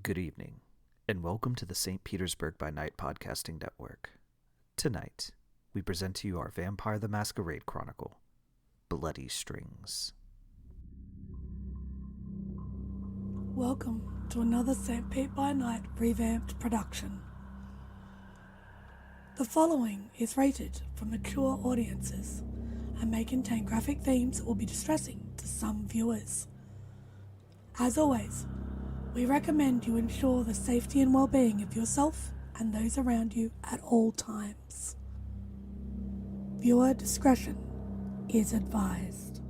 Good evening, and welcome to the St. Petersburg by Night podcasting network. Tonight, we present to you our Vampire the Masquerade Chronicle, Bloody Strings. Welcome to another St. Pete by Night revamped production. The following is rated for mature audiences and may contain graphic themes that will be distressing to some viewers. As always, we recommend you ensure the safety and well-being of yourself and those around you at all times. Viewer discretion is advised.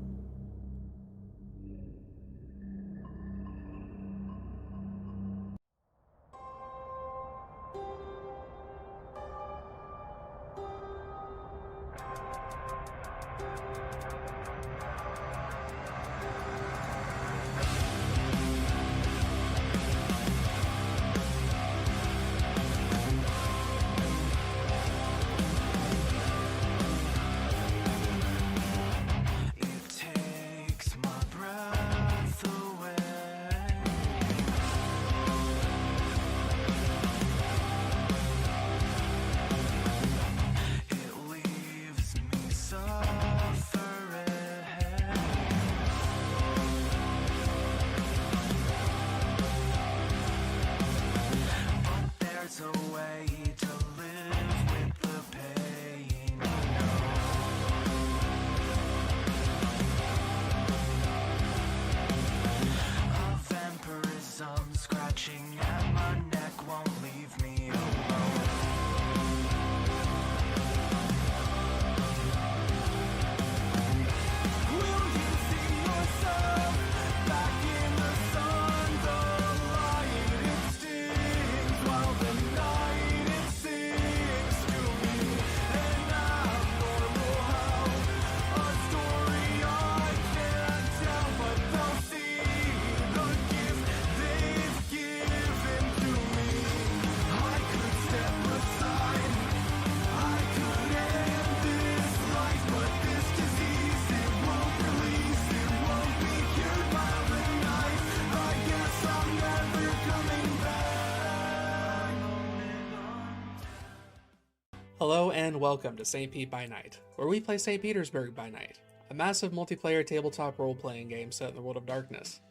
Hello and welcome to St. Pete by Night, where we play St. Petersburg by Night, a massive multiplayer tabletop role-playing game set in the world of darkness.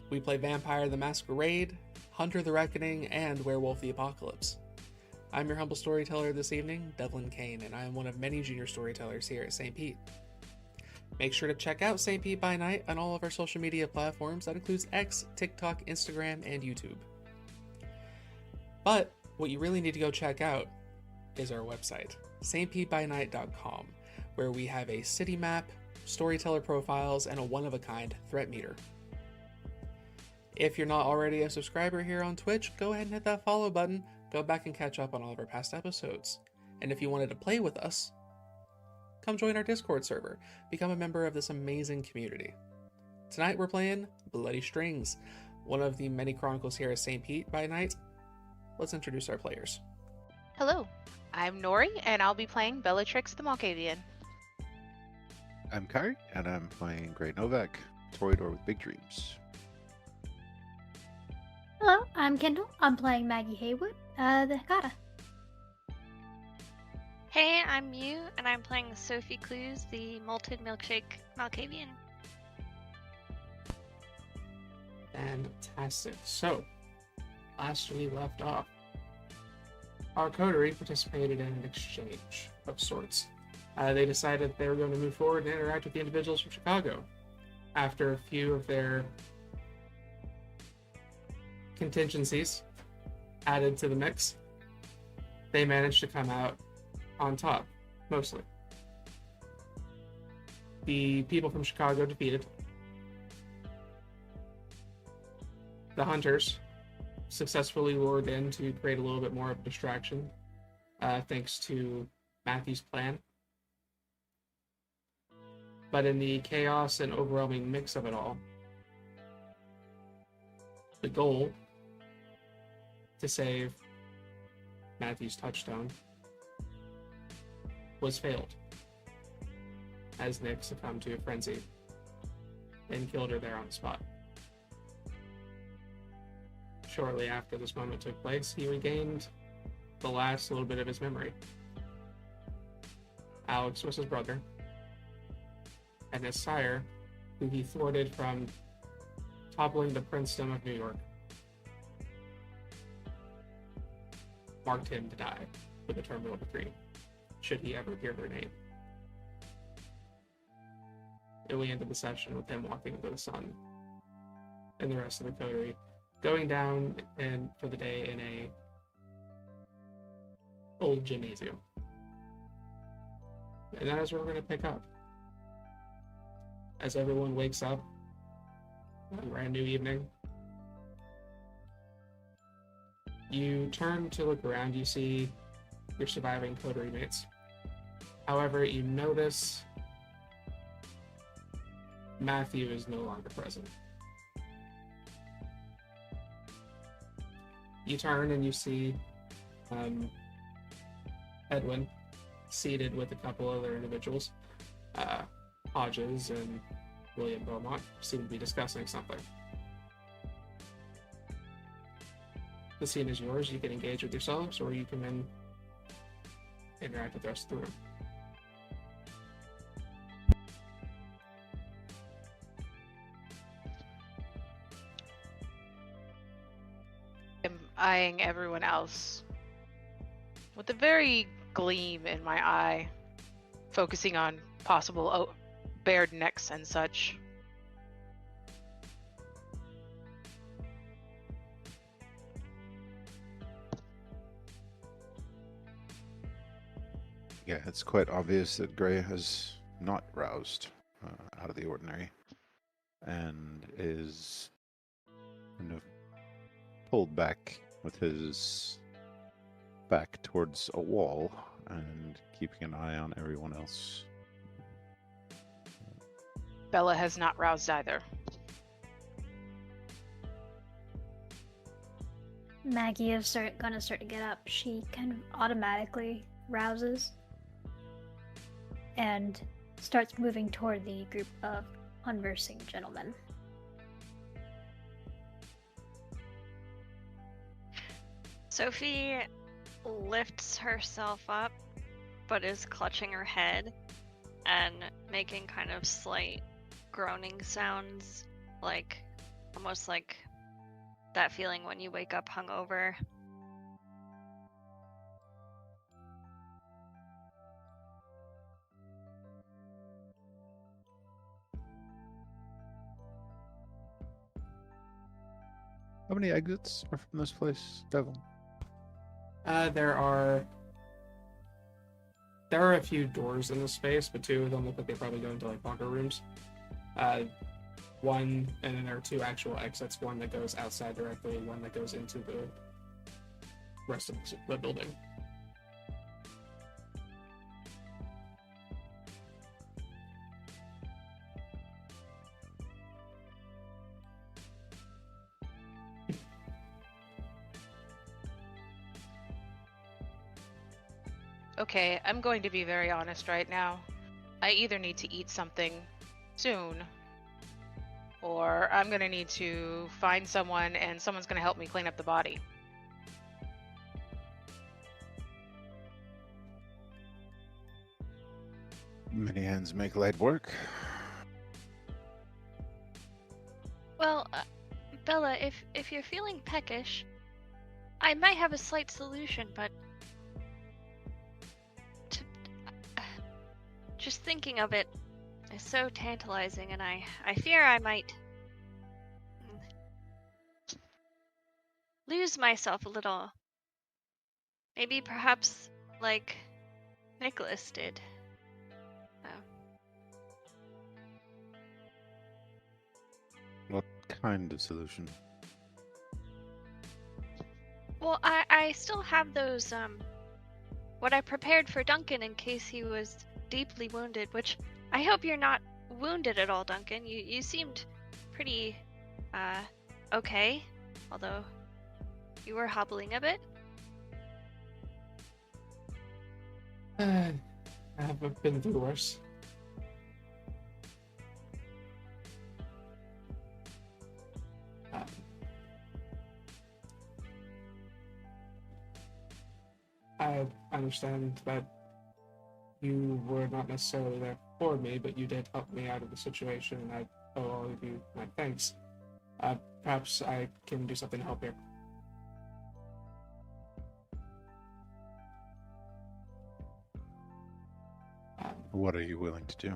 We play Vampire the Masquerade, Hunter the Reckoning, and Werewolf the Apocalypse. I'm your humble storyteller this evening, Devlin, and I am one of many junior storytellers here at St. Pete. Make sure to check out St. Pete by Night on all of our social media platforms. That includes X, TikTok, Instagram, and YouTube. But what you really need to go check out is our website, stpetebynight.com, where we have a city map, storyteller profiles, and a one-of-a-kind threat meter. If you're not already a subscriber here on Twitch, go ahead and hit that follow button, go back and catch up on all of our past episodes. And if you wanted to play with us, come join our Discord server, become a member of this amazing community. Tonight we're playing Bloody Strings, one of the many chronicles here at St. Pete by Night. Let's introduce our players. Hello, I'm Noree, and I'll be playing Bellatrix the Malkavian. I'm Kyrie, and I'm playing Grei Novak, Toreador with Big Dreams. Hello, I'm Kendall. I'm playing Maggie Haywood, the Hekata. Hey, I'm Mew, and I'm playing Sophie Clews, the Malted Milkshake Malkavian. Fantastic. So, last we left off, our Coterie participated in an exchange of sorts. They decided they were going to move forward and interact with the individuals from Chicago. After a few of their contingencies added to the mix, they managed to come out on top, mostly. The people from Chicago defeated. The hunters successfully lured in to create a little bit more of a distraction, thanks to Matthew's plan. But in the chaos and overwhelming mix of it all, the goal to save Matthew's touchstone was failed, as Nick succumbed to a frenzy and killed her there on the spot. shortly after this moment took place, he regained the last little bit of his memory. Alex was his brother, and his sire, who he thwarted from toppling the princedom of New York, marked him to die with a terminal decree, should he ever hear their name. And we ended the session with him walking into the sun, and the rest of the coterie going down for the day in a old gymnasium. And that is where we're going to pick up. As everyone wakes up on a brand new evening, you turn to look around, you see your surviving coterie mates. However, you notice Matthew is no longer present. You turn and you see Edwin seated with a couple other individuals. Hodges and William Beaumont seem to be discussing something. The scene is yours. You can engage with yourselves, or you can then interact with the rest of the room. I'm eyeing everyone else with a very gleam in my eye, focusing on possible bared necks and such. Yeah, it's quite obvious that Grei has not roused out of the ordinary and is kind of pulled back with his back towards a wall and keeping an eye on everyone else. Bella has not roused either. Maggie is gonna start to get up. She kind of automatically rouses and starts moving toward the group of conversing gentlemen. Sophie lifts herself up, but is clutching her head and making kind of slight groaning sounds, like almost like that feeling when you wake up hungover. How many exits are from this place, Devlin? There are a few doors in this space, but two of them look like they probably go into like locker rooms. One, and then there are two actual exits. One that goes outside directly, and one that goes into the rest of the building. Okay, I'm going to be very honest right now. I either need to eat something soon, or I'm gonna need to find someone and someone's gonna help me clean up the body. Many hands make light work. Well, Bella, if you're feeling peckish, I might have a slight solution, but just thinking of it is so tantalizing, and I fear I might lose myself a little. Maybe perhaps like Nicholas did. What kind of solution? Well, I still have those, what I prepared for Duncan in case he was deeply wounded, which I hope you're not wounded at all, Duncan. You seemed pretty, okay, although you were hobbling a bit. I have been through worse. I understand that you were not necessarily there for me, but you did help me out of the situation, and I owe all of you my thanks. Perhaps I can do something to help here. What are you willing to do?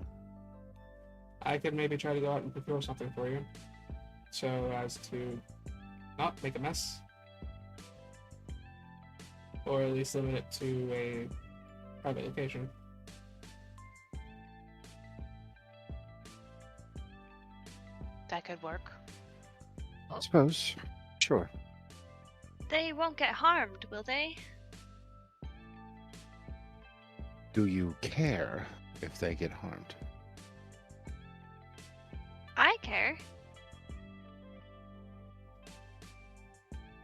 I could maybe try to go out and procure something for you, so as to not make a mess, or at least limit it to a private location. That could work. I suppose. Sure. They won't get harmed, will they? Do you care if they get harmed? I care.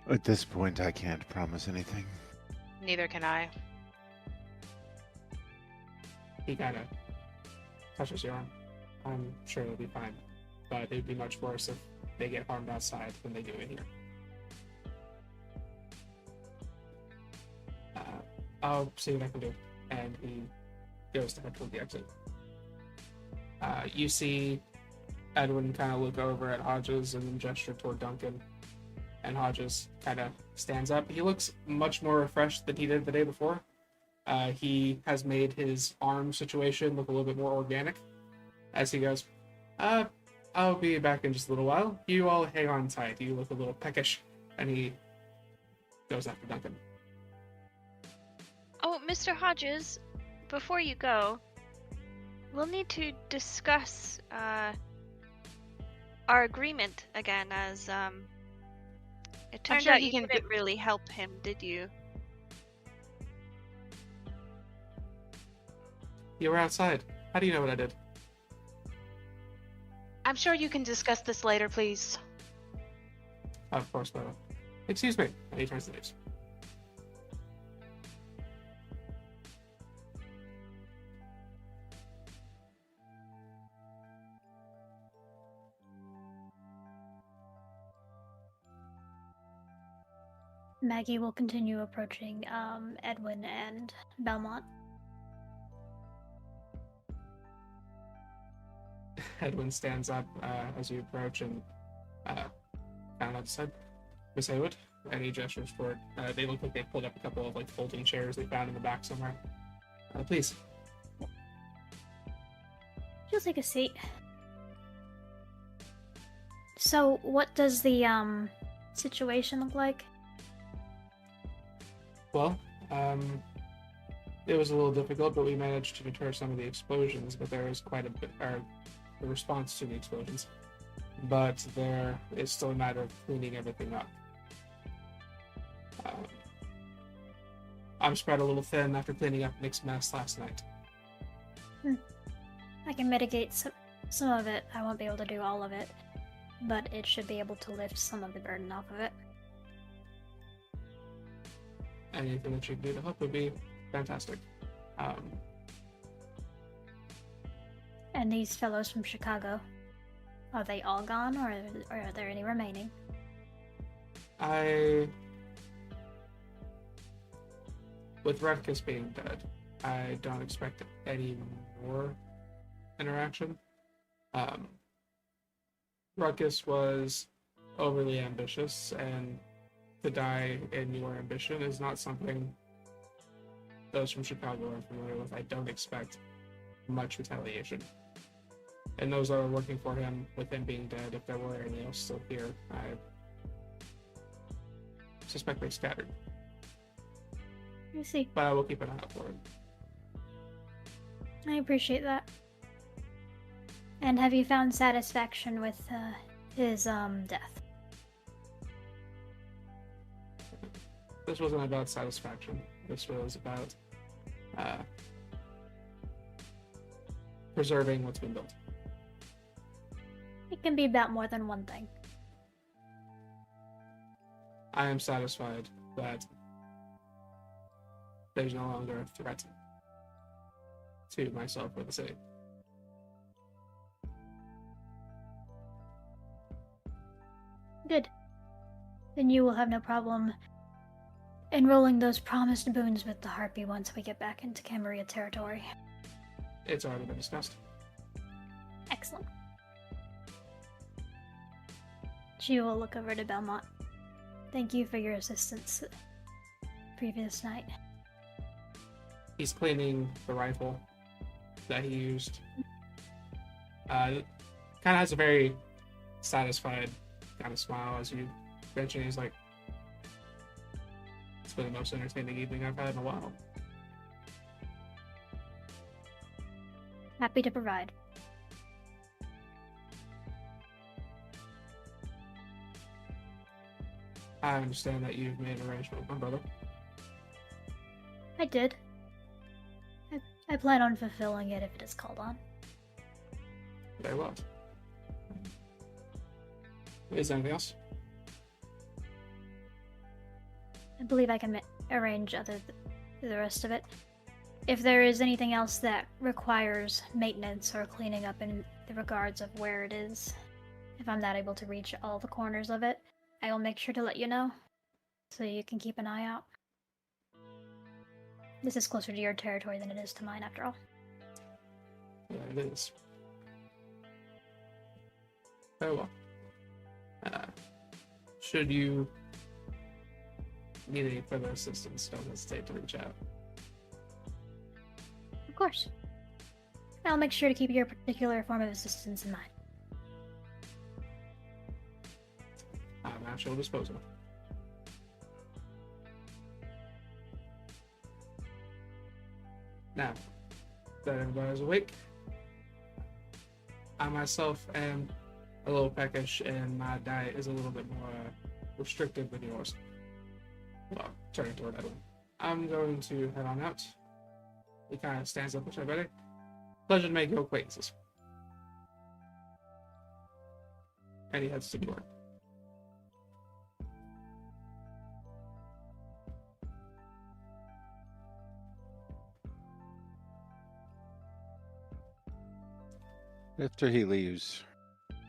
At this point, I can't promise anything. Neither can I. He kind of touches your arm. I'm sure it'll be fine, but it would be much worse if they get harmed outside than they do in here. I'll see what I can do. And he goes to head toward the exit. You see Edwin kind of look over at Hodges and then gesture toward Duncan. And Hodges kind of stands up. He looks much more refreshed than he did the day before. He has made his arm situation look a little bit more organic. As he goes, I'll be back in just a little while. You all hang on tight. You look a little peckish. And he goes after Duncan. Oh, Mr. Hodges, before you go, we'll need to discuss our agreement again, as it turned sure out he you can didn't really help him, did you? You were outside. How do you know what I did? I'm sure you can discuss this later, please. Of course, Bella. Excuse me. And he turns to leaves. Maggie will continue approaching Edwin and Belmont. Edwin stands up as you approach and kind of said, Miss Haywood, and he gestures forward. They look like they pulled up a couple of like folding chairs they found in the back somewhere. Please. She'll take a seat. So, what does the situation look like? Well, it was a little difficult, but we managed to deter some of the explosions, but there was quite a bit, or the response to the explosions. But there is still a matter of cleaning everything up. I'm spread a little thin after cleaning up Nick's mess last night. I can mitigate some of it. I won't be able to do all of it, but it should be able to lift some of the burden off of it. Anything that you can do to help would be fantastic. And these fellows from Chicago, are they all gone, or are there any remaining? With Rutkus being dead, I don't expect any more interaction. Rutkus was overly ambitious, and to die in your ambition is not something those from Chicago are familiar with. I don't expect much retaliation. And those that are working for him, with him being dead, if there were any else still here, I suspect they scattered. I see. But I will keep an eye out for it. I appreciate that. And have you found satisfaction with his death? This wasn't about satisfaction. This was about preserving what's been built. It can be about more than one thing. I am satisfied that there's no longer a threat to myself or the city. Good. Then you will have no problem enrolling those promised boons with the Harpy once we get back into Camarilla territory. It's already been discussed. Excellent. She will look over to Belmont. Thank you for your assistance previous night. He's cleaning the rifle that he used. Kind of has a very satisfied kind of smile as you mention. He's like, it's been the most entertaining evening I've had in a while. Happy to provide. I understand that you've made an arrangement with my brother. I did. I plan on fulfilling it if it is called on. Very well. Is there anything else? I believe I can arrange the rest of it. If there is anything else that requires maintenance or cleaning up in the regards of where it is, if I'm not able to reach all the corners of it, I will make sure to let you know, so you can keep an eye out. This is closer to your territory than it is to mine, after all. Yeah, it is. Very well. Should you need any further assistance, don't hesitate to reach out. Of course. I'll make sure to keep your particular form of assistance in mind. I'm at your disposal. Now that everybody's awake, I myself am a little peckish and my diet is a little bit more restrictive than yours. Well, turning toward Edwin. I'm going to head on out. He kind of stands up with everybody. Pleasure to make your acquaintances. And he heads to the door. After he leaves,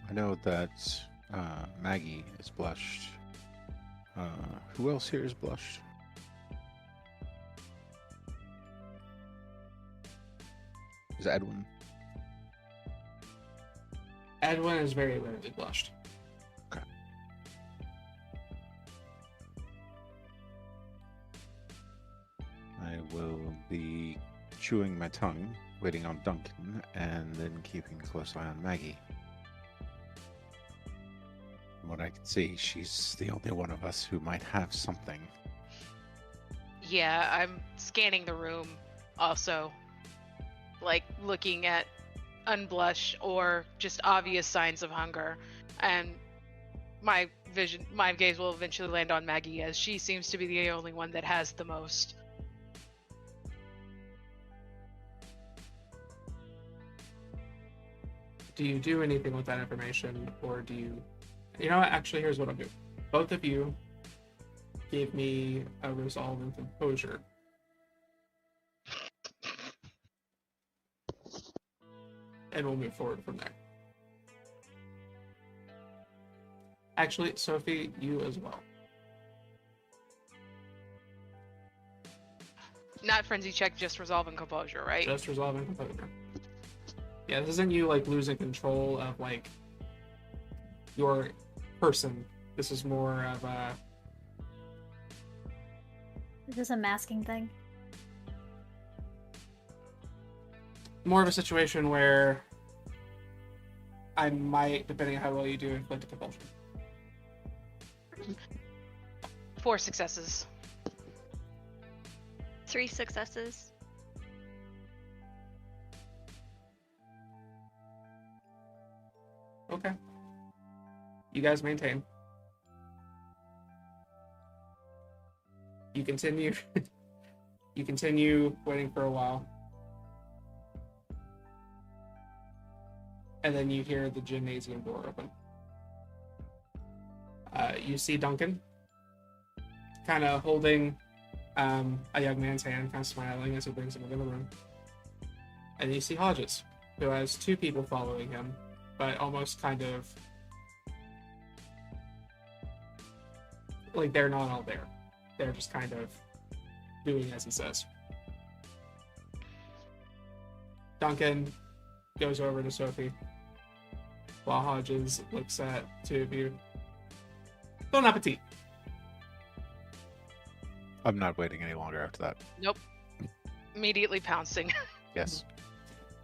I know that Maggie is blushed. Who else here is blushed? Is Edwin? Edwin is very rarely blushed. Okay. I will be chewing my tongue, waiting on Duncan, and then keeping a close eye on Maggie. From what I can see, she's the only one of us who might have something. Yeah, I'm scanning the room also. Like, looking at unblush or just obvious signs of hunger. And my gaze will eventually land on Maggie, as she seems to be the only one that has the most. Do you do anything with that information, or do you... You know what? Actually, here's what I'll do. Both of you give me a resolve and composure. And we'll move forward from there. Actually, Sophie, you as well. Not frenzy check, just resolve and composure, right? Just resolve and composure. Yeah, this isn't you, like, losing control of, like, your person. This is more of a... Is this a masking thing? More of a situation where I might, depending on how well you do, inflict a compulsion. 4 successes. 3 successes. Okay. You guys maintain. You continue. You continue waiting for a while. And then you hear the gymnasium door open. You see Duncan kind of holding a young man's hand, kind of smiling as he brings him into the room. And you see Hodges, who has 2 people following him, but almost kind of like they're not all there. they're just kind of doing as he says. Duncan goes over to Sophie while Hodges looks at two of you. Bon appetit. I'm not waiting any longer after that. Nope. Immediately pouncing. Yes.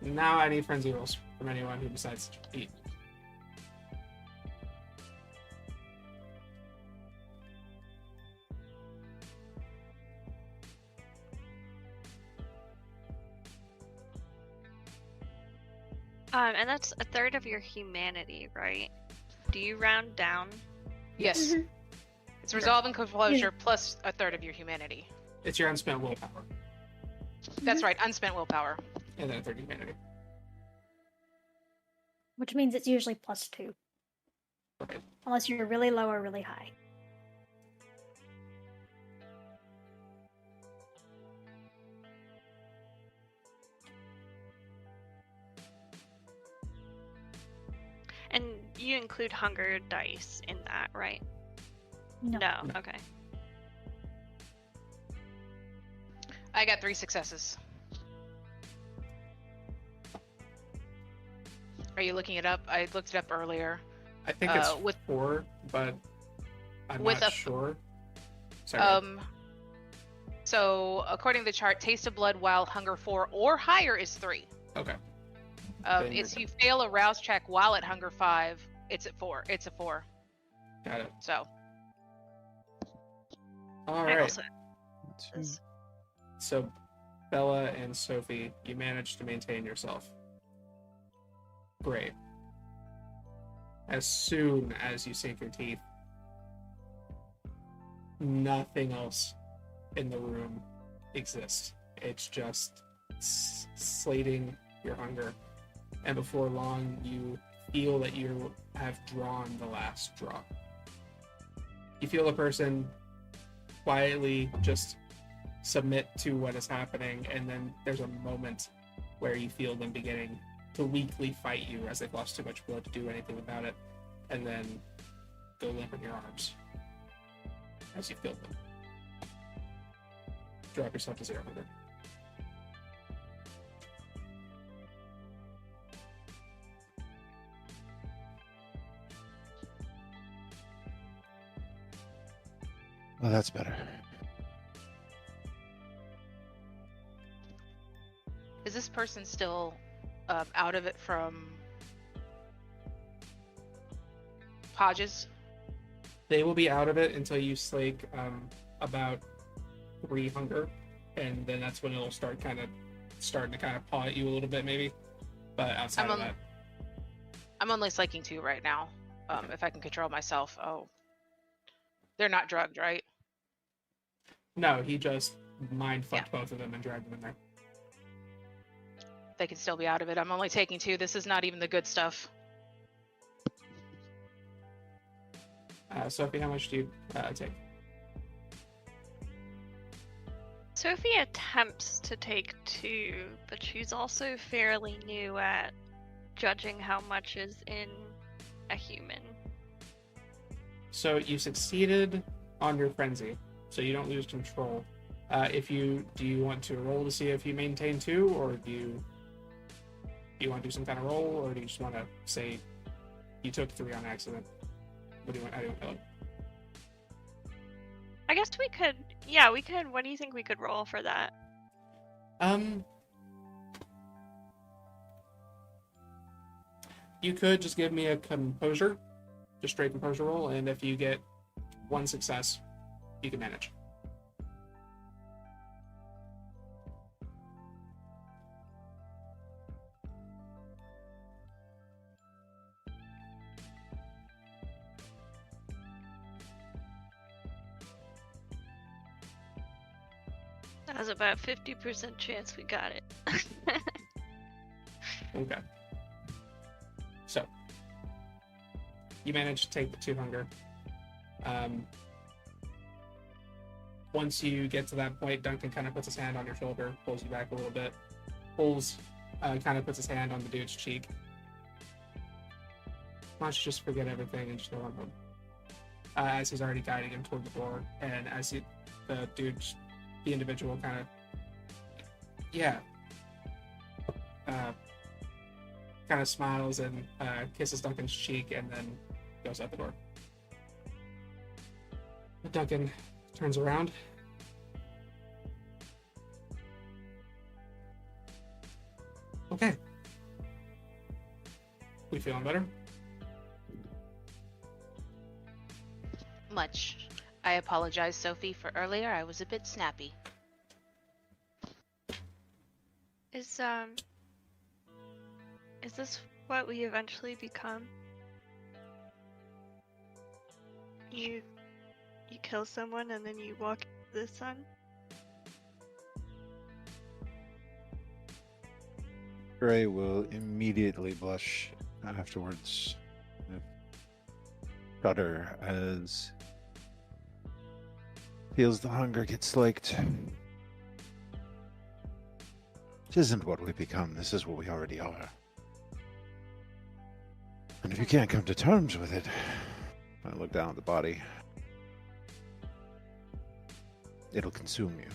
Now I need frenzy rolls from anyone who decides to eat. And that's a third of your humanity, right? Do you round down? Yes. Mhm. It's resolve and composure plus a third of your humanity. It's your unspent willpower, That's right, unspent willpower. and then a third humanity. Which means it's usually +2. Okay. Unless you're really low or really high. And you include hunger dice in that, right? No. No. Okay. I got 3 successes. Are you looking it up? I looked it up earlier. I think it's with 4, but I'm with not a- sure. Sorry. So according to the chart, taste of blood while hunger 4 or higher is 3. Okay. Then you're If you fail a rouse check while at hunger 5, it's at 4. It's a 4. Got it. So All I right. also this. So, Bella and Sophie, you managed to maintain yourself. Great. As soon as you sink your teeth, nothing else in the room exists. It's just slating your hunger. And before long, you feel that you have drawn the last draw. You feel a person quietly just submit to what is happening, and then there's a moment where you feel them beginning to weakly fight you as they've lost too much blood to do anything about it, and then go limp in your arms as you feel them. Drop yourself to 0 hunger. Well, that's better. is this person still out of it from Hodges? They will be out of it until you slake about 3 hunger, and then that's when it'll start starting to kind of paw at you a little bit, maybe. But outside of that, I'm only slaking 2 right now. If I can control myself. Oh, they're not drugged, right? no, he just mind fucked both of them and dragged them in there. They can still be out of it. I'm only taking 2. This is not even the good stuff. Sophie, how much do you take? Sophie attempts to take 2, but she's also fairly new at judging how much is in a human. So you succeeded on your frenzy, so you don't lose control. Do you want to roll to see if you maintain 2, or do you want to do some kind of roll, or do you just want to say you took 3 on accident? What do you want? How do you want to play it? I guess we could. Yeah, we could. What do you think we could roll for that? You could just give me a composure, just straight composure roll, and if you get 1 success, you can manage. That was about 50% chance we got it. Okay. So, you manage to take the 2 hunger. Once you get to that point, Duncan kind of puts his hand on your shoulder, pulls you back a little bit, kind of puts his hand on the dude's cheek. Why don't you just forget everything and just go on home? as he's already guiding him toward the door, and as the individual kind of, kind of smiles and kisses Duncan's cheek, and then goes out the door. Duncan turns around. Okay. We feeling better? Much. I apologize, Sophie, for earlier. I was a bit snappy. Is this what we eventually become? You kill someone and then you walk into the sun? Grei will immediately blush afterwards. Shudder as feels the hunger get slaked. This isn't what we become, this is what we already are. And if you can't come to terms with it, I look down at the body, it'll consume you.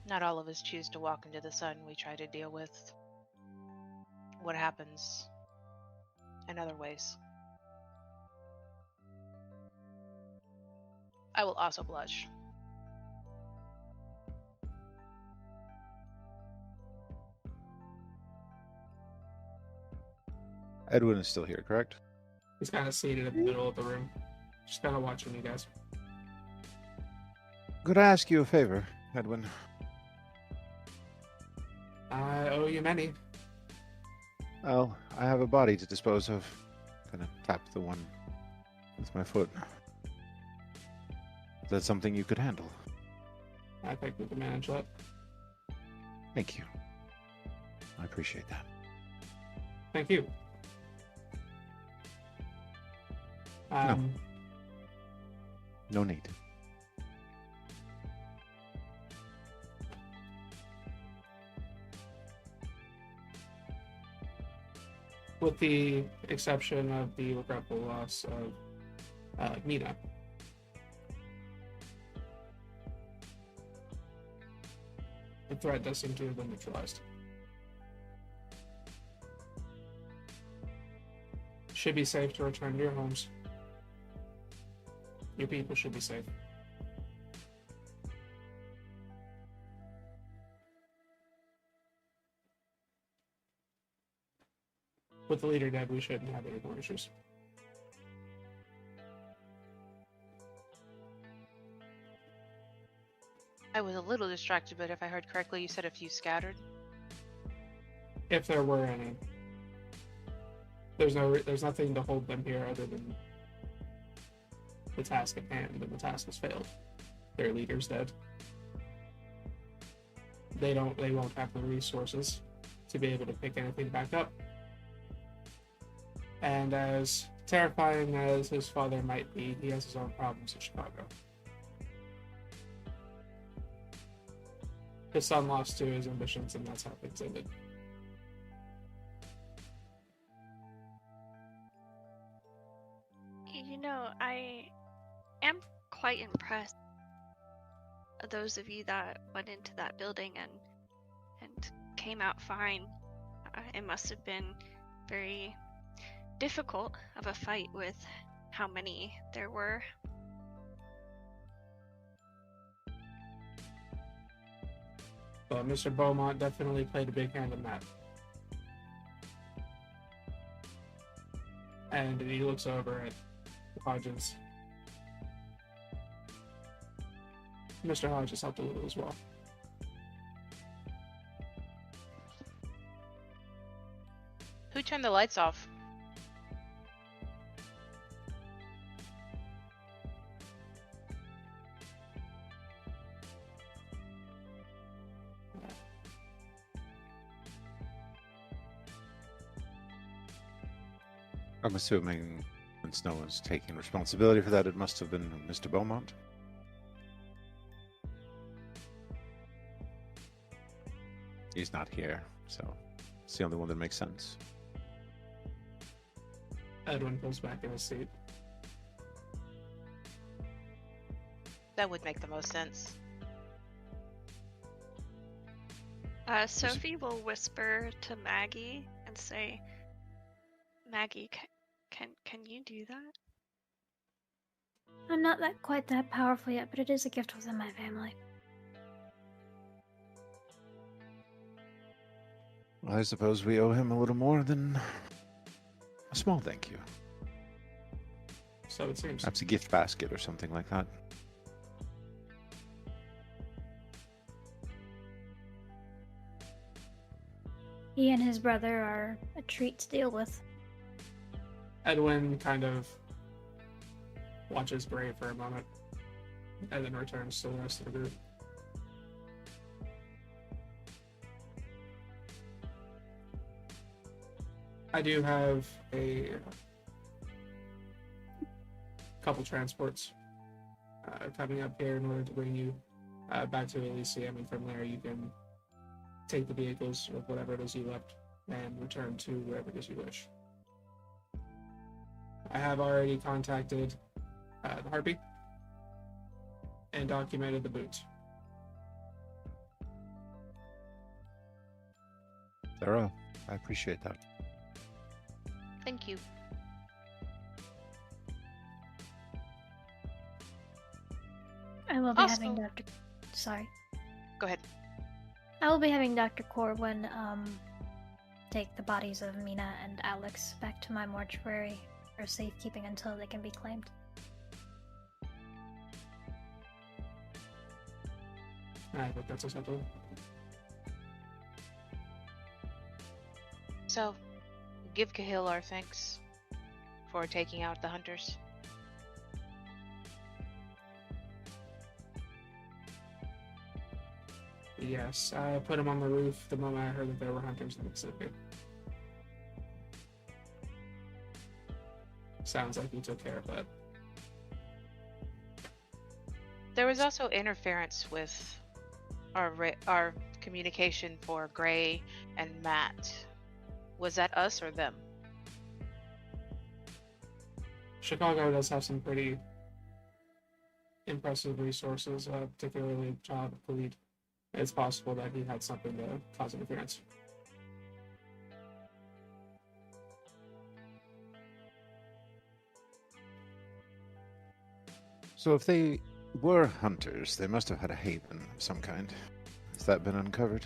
Not all of us choose to walk into the sun. We try to deal with what happens in other ways. I will also blush. Edwin is still here, correct? He's kind of seated in the middle of the room, just kind of watching you guys. Could I ask you a favor, Edwin? I owe you many. Well, I have a body to dispose of. Gonna tap the one with my foot. Is that something you could handle? I think we can manage that. Thank you. I appreciate that. Thank you. No need. With the exception of the regretful loss of Mina. The threat does seem to have been neutralized. Should be safe to return to your homes. Your people should be safe. With the leader dead, we shouldn't have any more issues. I was a little distracted, but if I heard correctly, you said a few scattered. If there were any. There's nothing to hold them here other than the task at hand, and the task has failed. Their leader's dead. They won't have the resources to be able to pick anything back up. And as terrifying as his father might be, he has his own problems in Chicago. His son lost to his ambitions, and that's how things ended. You know, I am quite impressed of those of you that went into that building and came out fine. It must have been very difficult of a fight with how many there were. But Mr. Beaumont definitely played a big hand in that. And he looks over at Hodges. Mr. Hodges helped a little as well. Who turned the lights off? I'm assuming since no one's taking responsibility for that, it must have been Mr. Beaumont. He's not here, so it's the only one that makes sense. Edwin goes back in his seat. That would make the most sense. Sophie will whisper to Maggie and say, Maggie, can you do that? I'm not quite that powerful yet, but it is a gift within my family. Well, I suppose we owe him a little more than a small thank you. So it seems. Perhaps a gift basket or something like that. He and his brother are a treat to deal with. Edwin kind of watches Grei for a moment and then returns to the rest of the group. I do have a couple transports coming up here in order to bring you back to Elysium, and from there you can take the vehicles or whatever it is you left and return to wherever it is you wish. I have already contacted the Harpy and documented the boot. Thorough. I appreciate that. Thank you. I will be Also- having Dr. Sorry. Go ahead. I will be having Dr. Corwin take the bodies of Mina and Alex back to my mortuary for safekeeping until they can be claimed. I think that's acceptable. So, give Cahill our thanks for taking out the hunters. Yes, I put him on the roof the moment I heard that there were hunters in the Pacific. Sounds like he took care of that. There was also interference with our communication for Grei and Matt. Was that us or them? Chicago does have some pretty impressive resources, particularly Job Khalid. It's possible that he had something to cause interference. So if they were hunters, they must have had a haven of some kind. Has that been uncovered?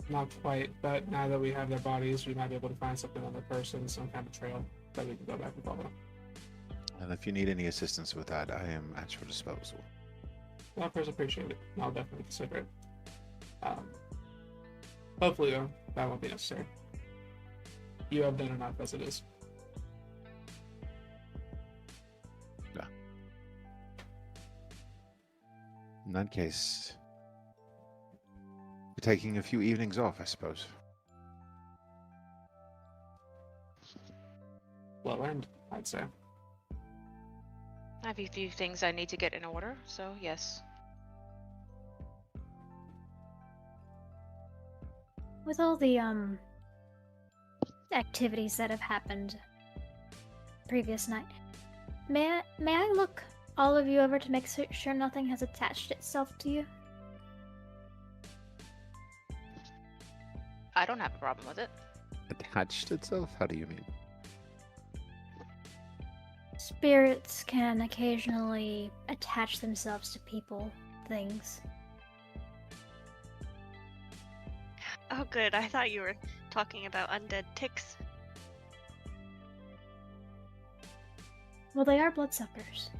Not quite, but now that we have their bodies, we might be able to find something on their person, some kind of trail that we can go back and follow. And if you need any assistance with that, I am at your disposal. Well, of course, appreciate it. I'll definitely consider it. Hopefully, though, that won't be necessary. You have done enough as it is. Yeah. In that case, we're taking a few evenings off, I suppose. Well earned, I'd say. I have a few things I need to get in order, so yes. With all the activities that have happened previous night, may I look all of you over to make sure nothing has attached itself to you? I don't have a problem with it. Attached itself? How do you mean? Spirits can occasionally attach themselves to people, things. Oh, good. I thought you were talking about undead ticks. Well, they are bloodsuckers.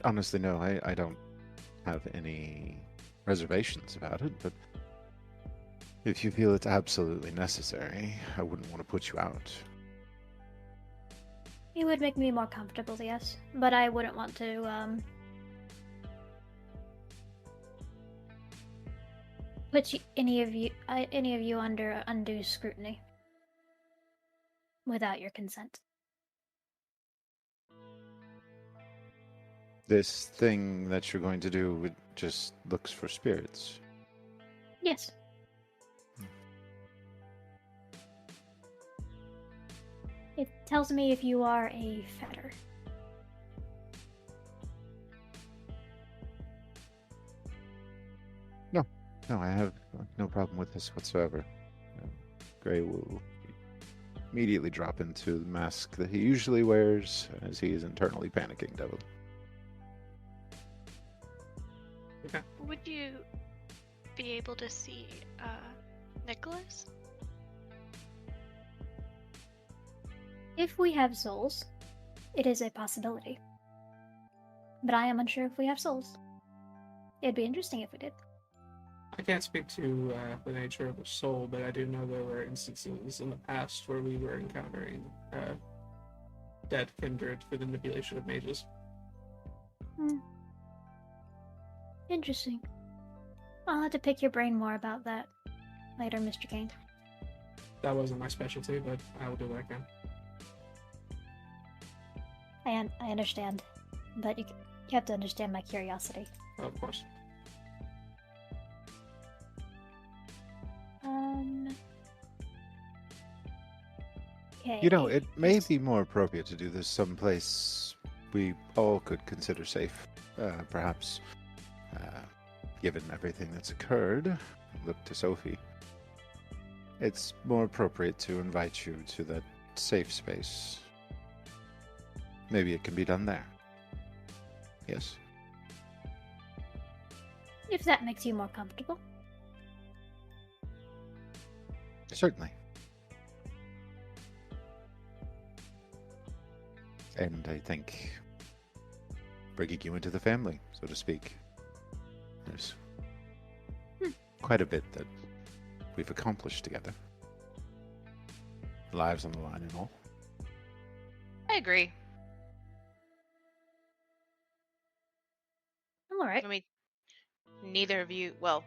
Honestly, no, I don't have any reservations about it, but if you feel it's absolutely necessary, I wouldn't want to put you out. It would make me more comfortable, yes, but I wouldn't want to, put any of you under undue scrutiny without your consent. this thing that you're going to do, it just looks for spirits. Yes. It tells me if you are a fetter. No, I have no problem with this whatsoever. Grei will immediately drop into the mask that he usually wears as he is internally panicking, Devlin. Okay. Would you be able to see Nicholas? If we have souls, it is a possibility. But I am unsure if we have souls. It'd be interesting if we did. I can't speak to the nature of a soul, but I do know there were instances in the past where we were encountering dead kindred for the manipulation of mages. Interesting. I'll have to pick your brain more about that later, Mr. Kane. That wasn't my specialty, but I will do what I can. I understand, but you have to understand my curiosity. Oh, of course. Okay. You know, it may be more appropriate to do this someplace we all could consider safe. Perhaps, given everything that's occurred, look to Sophie. It's more appropriate to invite you to that safe space. Maybe it can be done there. Yes? If that makes you more comfortable. Certainly. And I think bringing you into the family, so to speak. There's quite a bit that we've accomplished together. Lives on the line and all. I agree. All right. I mean, neither of you. Well,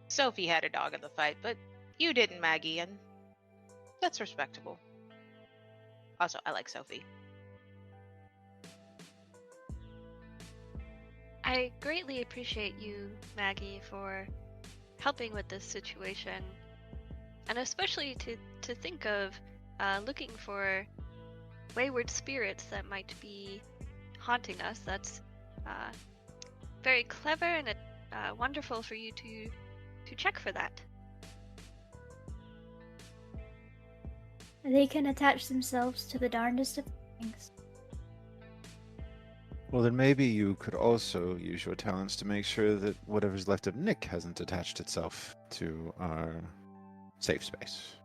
Sophie had a dog in the fight, but you didn't, Maggie, and that's respectable. Also, I like Sophie. I greatly appreciate you, Maggie, for helping with this situation, and especially to think of looking for wayward spirits that might be haunting us. That's very clever and wonderful for you to check for that. They can attach themselves to the darndest of things. Well, then maybe you could also use your talents to make sure that whatever's left of Nick hasn't attached itself to our safe space.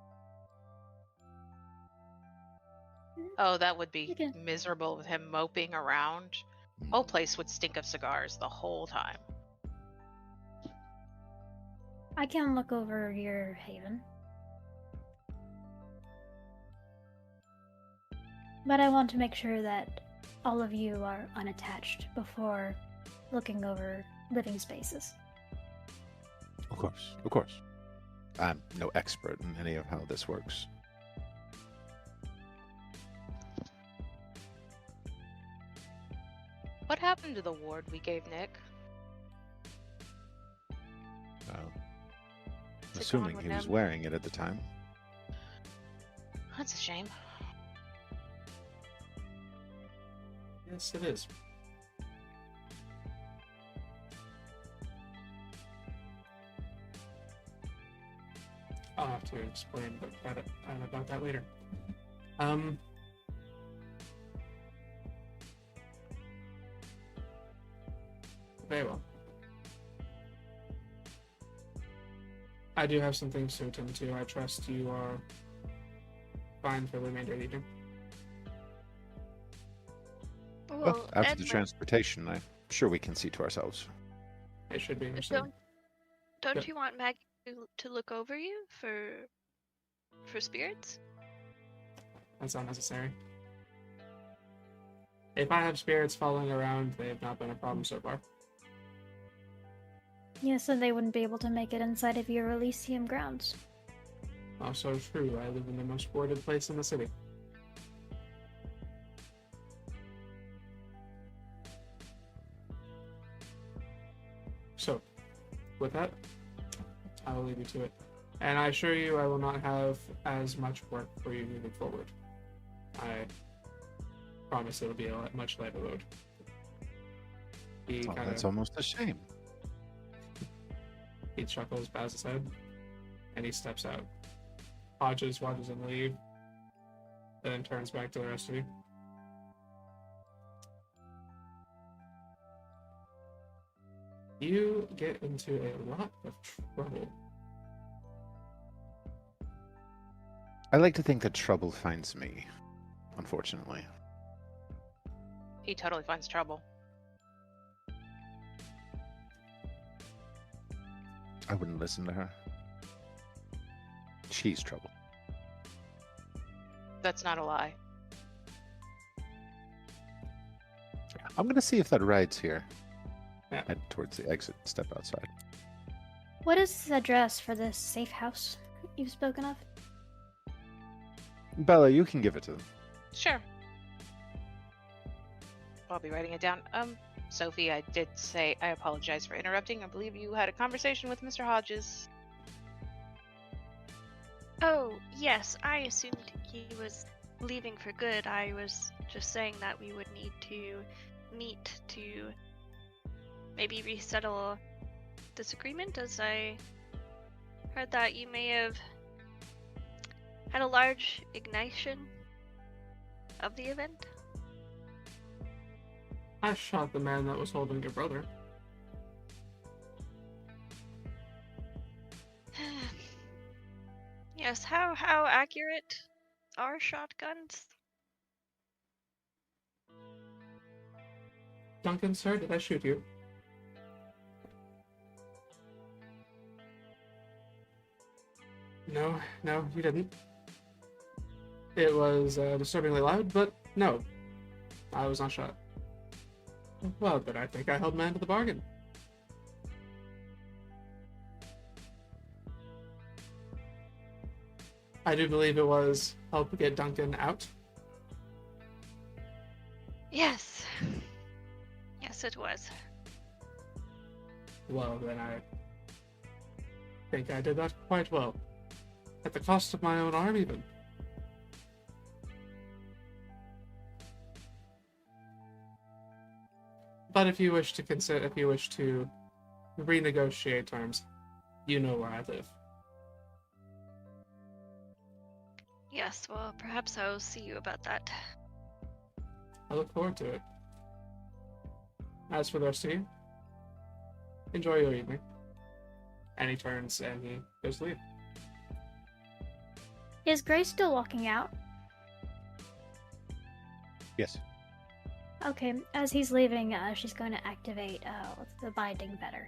Oh, that would be Okay. miserable with him moping around. Whole place would stink of cigars the whole time. I can look over your haven. But I want to make sure that all of you are unattached before looking over living spaces. Of course, of course. I'm no expert in any of how this works. What happened to the ward we gave Nick? Well, Is it assuming gone he with was him? wearing it at the time. That's a shame. Yes, it is. I'll have to explain about that later. Very well. I do have some things to attend to. I trust you are fine for the remainder of the evening. Well, after the Edna, transportation, I'm sure we can see to ourselves. It should be understood. don't Yep. you want Maggie to look over you for spirits? That's not necessary. If I have spirits following around, they have not been a problem so far. Yes, and they wouldn't be able to make it inside of your Elysium grounds. Also true, I live in the most boarded place in the city. with that, I will leave you to it. And I assure you I will not have as much work for you moving forward. I promise it'll be a much lighter load. That's almost a shame. He chuckles, bows his head, and he steps out. Hodges watches him leave, then turns back to the rest of you. You get into a lot of trouble. I like to think that trouble finds me, unfortunately. He totally finds trouble. I wouldn't listen to her. She's trouble. That's not a lie. I'm going to see if that ride's here. Yeah. Head towards the exit, step outside. What is the address for this safe house you've spoken of? Bella, you can give it to them. Sure. I'll be writing it down. Sophie, I did say I apologize for interrupting. I believe you had a conversation with Mr. Hodges. Oh, yes, I assumed he was leaving for good. I was just saying that we would need to meet to maybe resettle disagreement, as I heard that you may have had a large ignition of the event. I shot the man that was holding your brother. Yes, how accurate are shotguns? Duncan, sir, did I shoot you? No, you didn't. It was disturbingly loud, but no, I was not shot. Well, then I think I held man to the bargain. I do believe it was help get Duncan out. Yes. Yes, it was. Well, then I think I did that quite well. At the cost of my own arm, even. But if you wish to renegotiate terms, you know where I live. Yes, well, perhaps I'll see you about that. I look forward to it. As for the rest of you, enjoy your evening. And he turns and he goes to leave. Is Grei still walking out? Yes. Okay, as he's leaving, she's going to activate the binding better.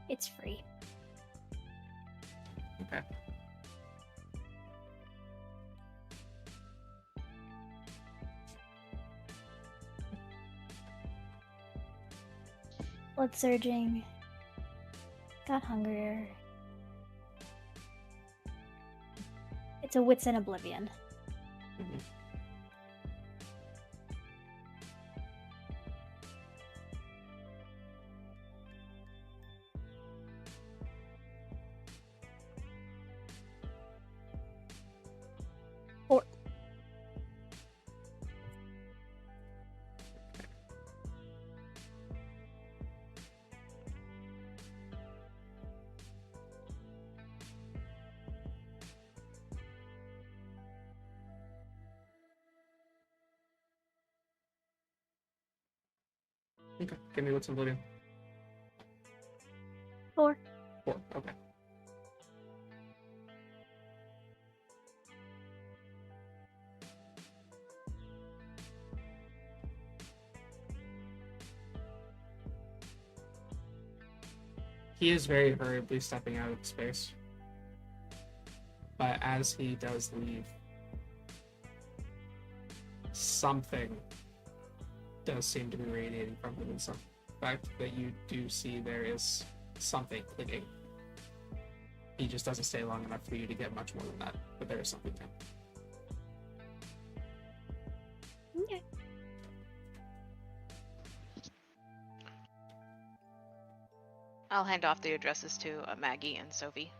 It's free. Okay. Blood surging. Got hungrier. It's a wits in oblivion. Mhm. Or Okay, give me what's in oblivion. 4. 4, okay. He is very hurriedly stepping out of space. But as he does leave, something does seem to be radiating from him in some fact that you do see there is something clicking. He just doesn't stay long enough for you to get much more than that, but there is something there. okay. I'll hand off the addresses to Maggie and Sophie.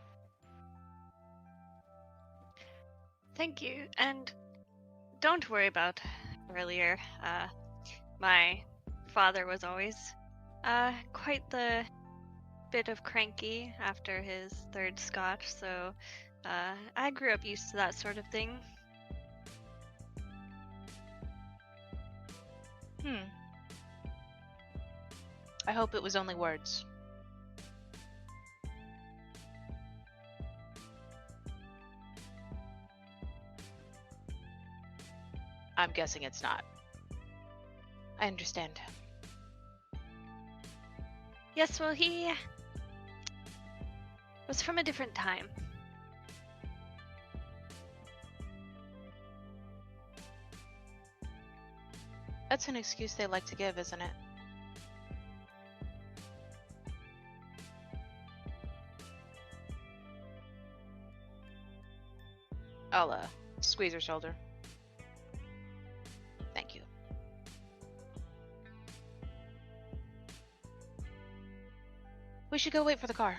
Thank you, and don't worry about earlier. My father was always quite the bit of cranky after his third scotch, so I grew up used to that sort of thing. I hope it was only words. I'm guessing it's not. I understand. Yes, well, he was from a different time. That's an excuse they like to give, isn't it? I'll squeeze her shoulder. Thank you. We should go wait for the car.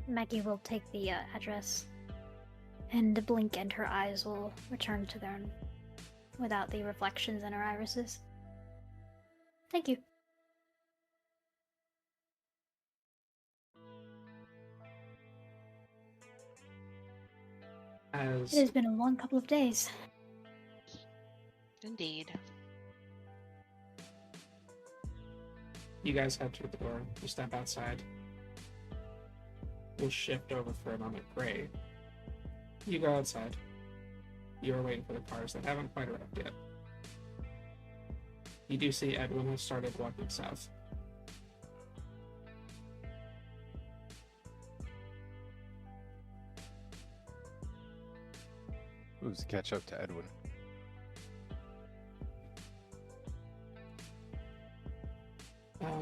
Maggie will take the address, and the blink and her eyes will return to them without the reflections in her irises. Thank you. It has been a long couple of days. Indeed. You guys head to the door. You step outside. We'll shift over for a moment. Grei. You go outside. You're waiting for the cars that haven't quite arrived yet. You do see Edwin has started walking south. Moves to catch up to Edwin.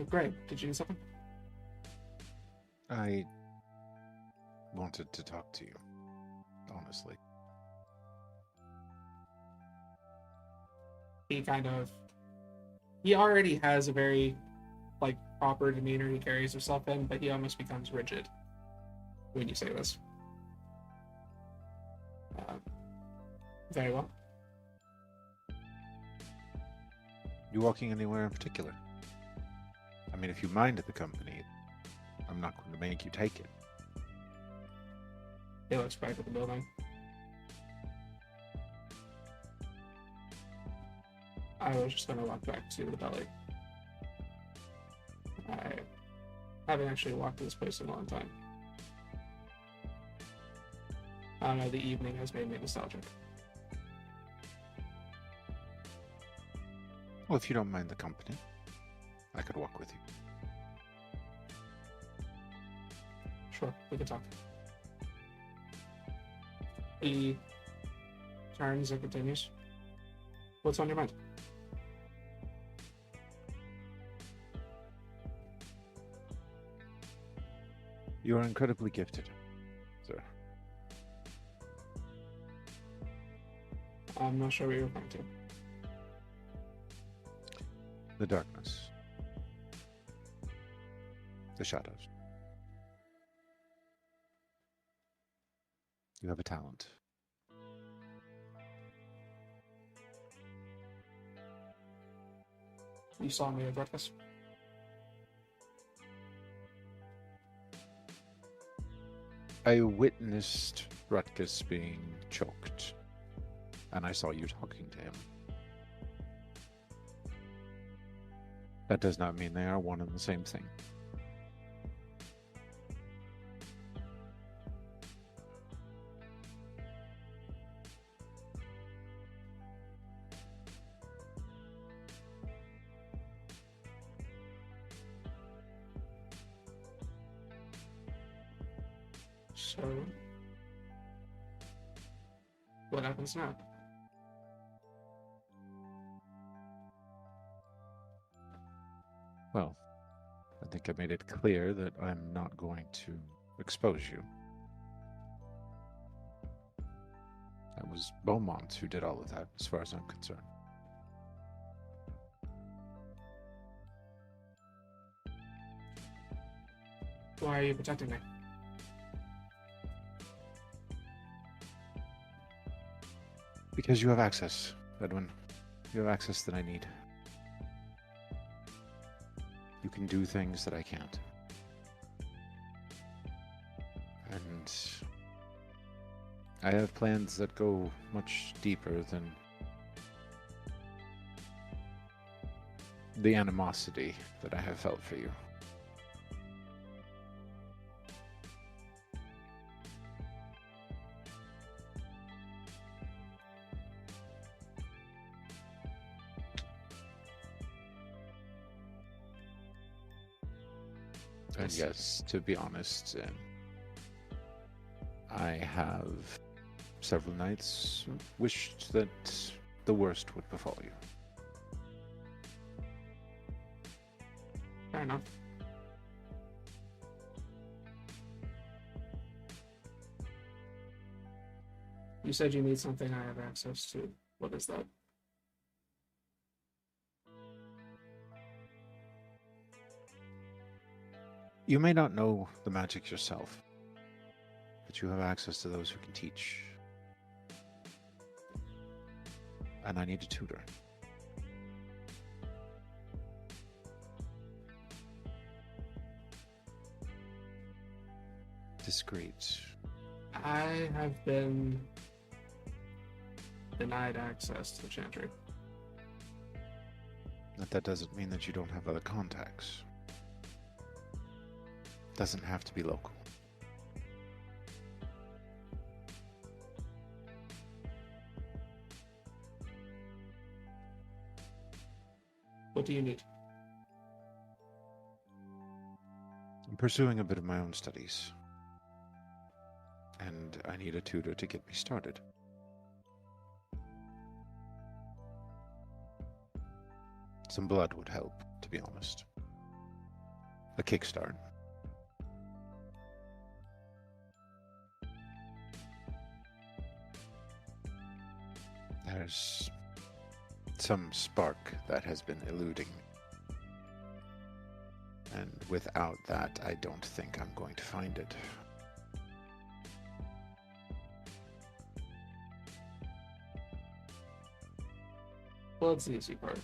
Grei, did you do something? I wanted to talk to you, honestly. He already has a very, proper demeanor he carries himself in, but he almost becomes rigid when you say this. Very well. You walking anywhere in particular? I mean, if you minded the company, I'm not going to make you take it. He looks back at the building. I was just going to walk back to the belly. I haven't actually walked to this place in a long time. I don't know, the evening has made me nostalgic. Well, if you don't mind the company, I could walk with you. Sure, we can talk. He turns and continues. What's on your mind? You are incredibly gifted, sir. I'm not sure what you're referring to. The darkness. The shadows. You have a talent. You saw me at breakfast? I witnessed Rutgers being choked, and I saw you talking to him. That does not mean they are one and the same thing. So, what happens now? Well, I think I made it clear that I'm not going to expose you. That was Beaumont who did all of that, as far as I'm concerned. Why are you protecting me? Because you have access, Edwin. You have access that I need. You can do things that I can't. And I have plans that go much deeper than the animosity that I have felt for you. And yes, to be honest, I have several nights wished that the worst would befall you. Fair enough. You said you need something I have access to. What is that? You may not know the magic yourself, but you have access to those who can teach. And I need a tutor. Discreet. I have been denied access to the chantry. But that doesn't mean that you don't have other contacts. Doesn't have to be local. What do you need? I'm pursuing a bit of my own studies. And I need a tutor to get me started. Some blood would help, to be honest. A kickstart. There's some spark that has been eluding me. And without that, I don't think I'm going to find it. Well, it's the easy part.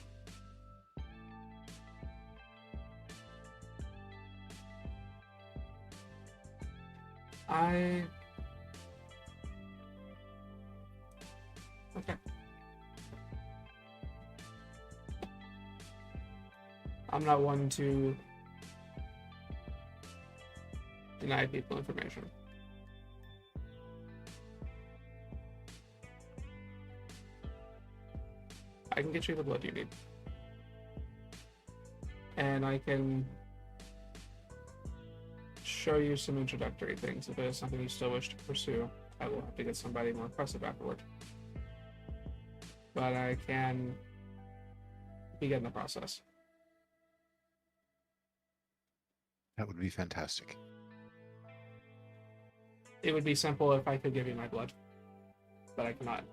Okay. I'm not one to deny people information. I can get you the blood you need. And I can show you some introductory things if it is something you still wish to pursue. I will have to get somebody more impressive afterward. But I can begin the process. That would be fantastic. It would be simple if I could give you my blood. But I cannot.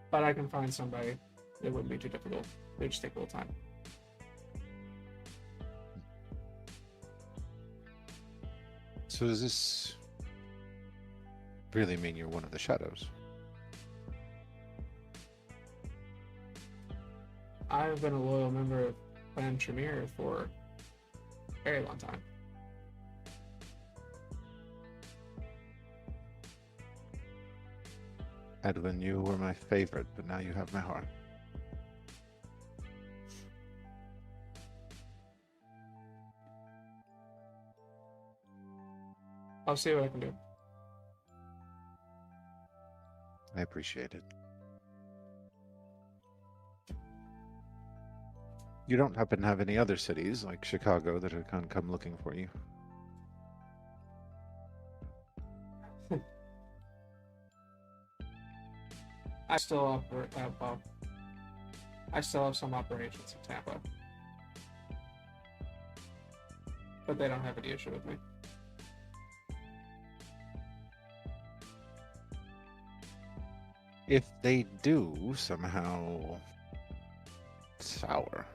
But I can find somebody. It wouldn't be too difficult. It would just take a little time. So does this really mean you're one of the shadows? I've been a loyal member of Clan Tremere for a very long time. Edwin, you were my favorite, but now you have my heart. I'll see what I can do. I appreciate it. You don't happen to have any other cities, like Chicago, that are going to come looking for you? I still operate. I still have some operations in Tampa, but they don't have any issue with me. If they do somehow sour,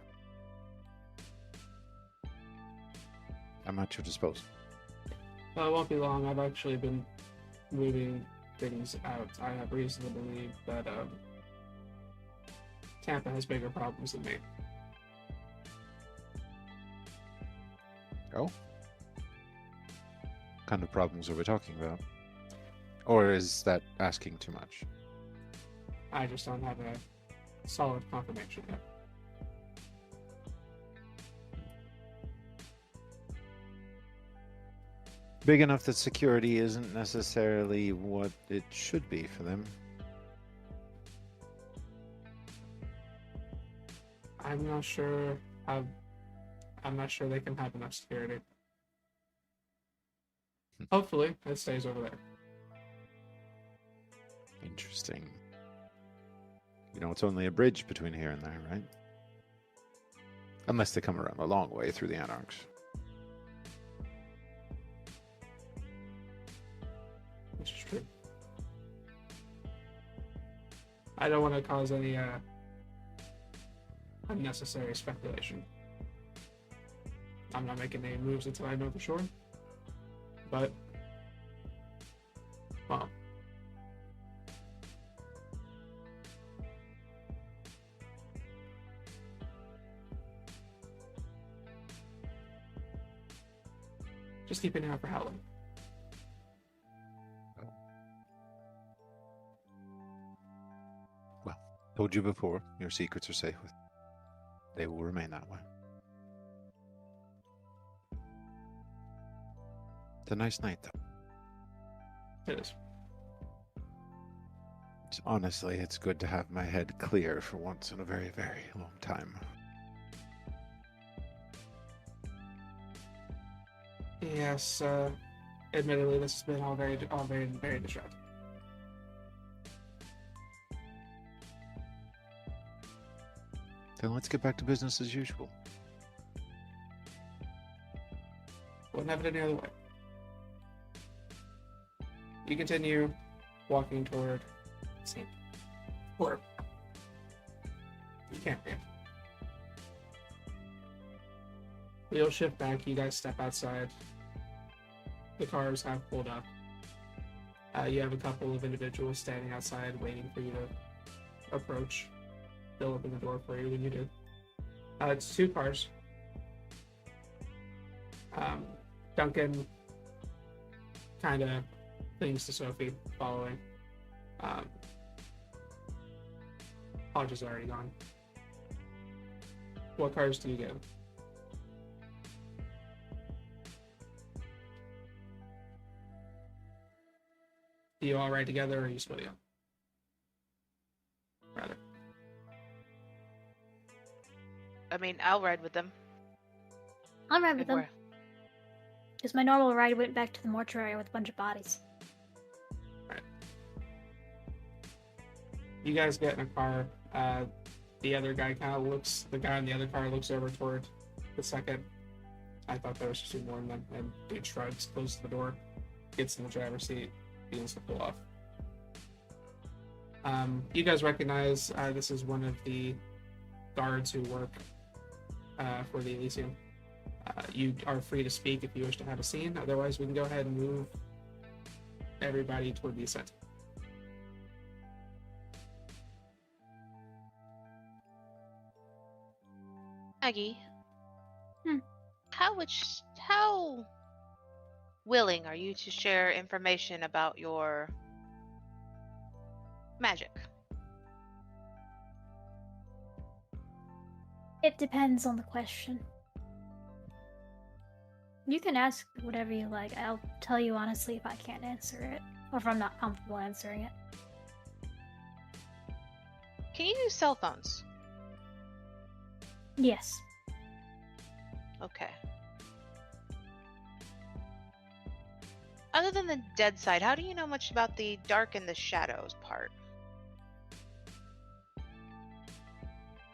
I'm at your disposal. Well, it won't be long. I've actually been moving things out. I have reason to believe that Tampa has bigger problems than me. Oh? What kind of problems are we talking about? Or is that asking too much? I just don't have a solid confirmation yet. Big enough that security isn't necessarily what it should be for them. I'm not sure they can have enough security. Hopefully, it stays over there. Interesting. You know, it's only a bridge between here and there, right? Unless they come around a long way through the Anarchs. Which is true. I don't want to cause any unnecessary speculation. I'm not making any moves until I know for sure. But, well. Just keep an eye out for Halden. Well, told you before, your secrets are safe with. They will remain that way. It's a nice night, though. It is. Honestly, it's good to have my head clear for once in a very, very long time. Yes, admittedly, this has been all very distracting. Then let's get back to business as usual. Wouldn't have it any other way. You continue walking toward St. Or you can't be. You'll shift back, you guys step outside. The cars have pulled up. You have a couple of individuals standing outside waiting for you to approach. They'll open the door for you when you do. It's two cars. Duncan kind of clings to Sophie, following. Hodge is already gone. What cars do you get? Do you all ride together, or are you splitting up? Rather. I mean, I'll ride with them. I'll ride with If them. we're- Because my normal ride went back to the mortuary with a bunch of bodies. You guys get in a car. The other guy the guy in the other car looks over toward the second. I thought there was just two more in them, and dude shrugs, closes the door, gets in the driver's seat, begins to pull off. You guys recognize this is one of the guards who work for the Elysium. You are free to speak if you wish to have a scene. Otherwise, we can go ahead and move everybody toward the ascent. Maggie. Hmm. How willing are you to share information about your magic? It depends on the question. You can ask whatever you like. I'll tell you honestly if I can't answer it, or if I'm not comfortable answering it. Can you use cell phones? Yes. Okay. Other than the dead side, how do you know much about the dark and the shadows part?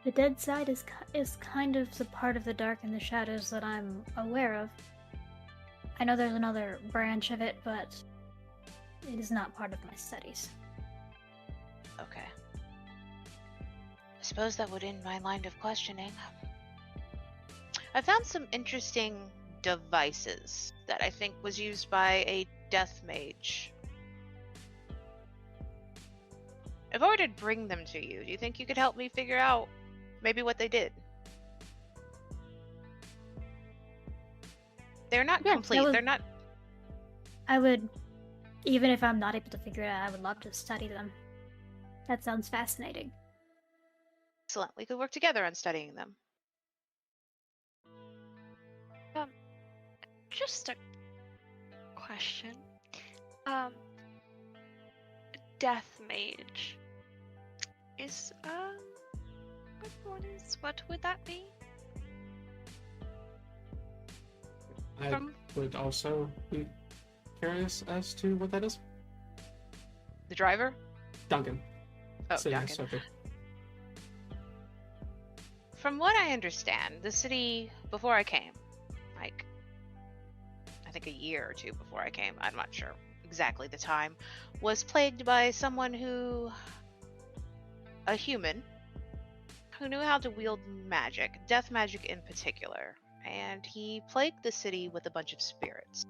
The dead side is kind of the part of the dark and the shadows that I'm aware of. I know there's another branch of it, but it is not part of my studies. Okay. I suppose that would end my line of questioning. I found some interesting devices that I think was used by a death mage. If I were to bring them to you, do you think you could help me figure out maybe what they did? They're not complete. They're not... I would, even if I'm not able to figure it out, I would love to study them. That sounds fascinating. Excellent. We could work together on studying them. Just a question. Death mage. Is, what would that be? I would also be curious as to what that is. The driver? Duncan. Oh, So, yeah, Duncan. Sophie. From what I understand, the city, before I came, like, I think a year or two before I came, I'm not sure exactly the time, was plagued by someone a human, who knew how to wield magic, death magic in particular, and he plagued the city with a bunch of spirits.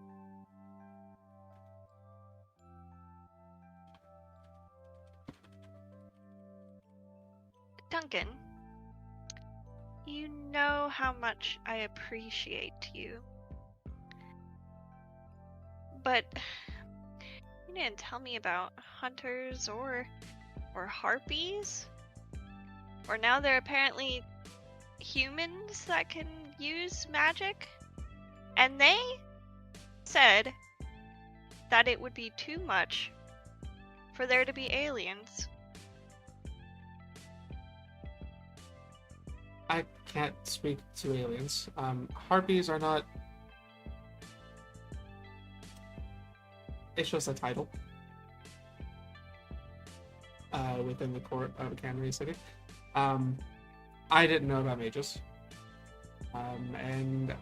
Duncan, you know how much I appreciate you. But you didn't tell me about hunters or harpies? Or now they're apparently humans that can use magic? And they said that it would be too much for there to be aliens. I can't speak to aliens. Harpies are not... It's just a title within the court of Canary City. I didn't know about mages. And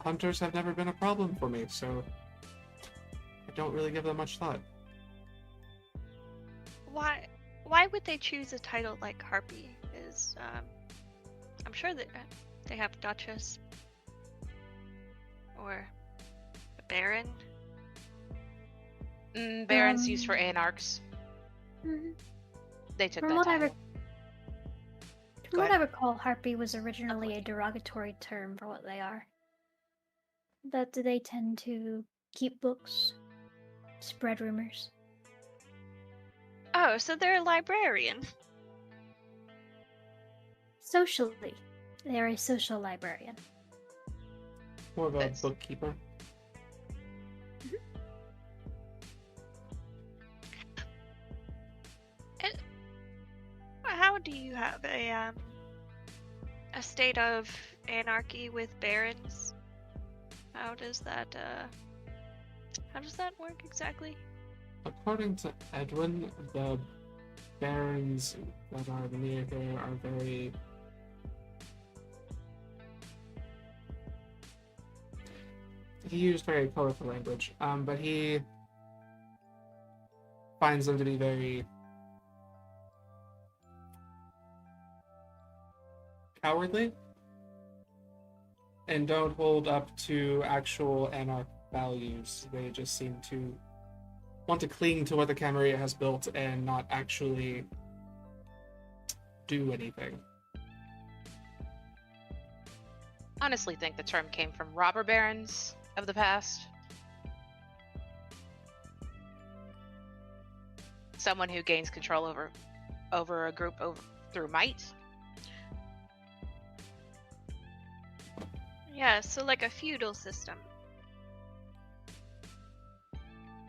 hunters have never been a problem for me, so I don't really give them much thought. Why would they choose a title like Harpy? I'm sure that they have Duchess or a Baron. Barons used for anarchs. Mhm. They took From that what title. From what I recall, Harpy was originally a derogatory term for what they are. That they tend to keep books, spread rumors. Oh, so they're a librarian. Socially, they are a social librarian. More of a That's- bookkeeper. How do you have a state of anarchy with barons? How does that work exactly? According to Edwin, the barons that are near here are very... He used very colorful language, but he finds them to be very cowardly and don't hold up to actual anarch values. They just seem to want to cling to what the Camarilla has built and not actually do anything. Honestly think the term came from robber barons of the past. Someone who gains control over a group through might. Yeah, so like a feudal system.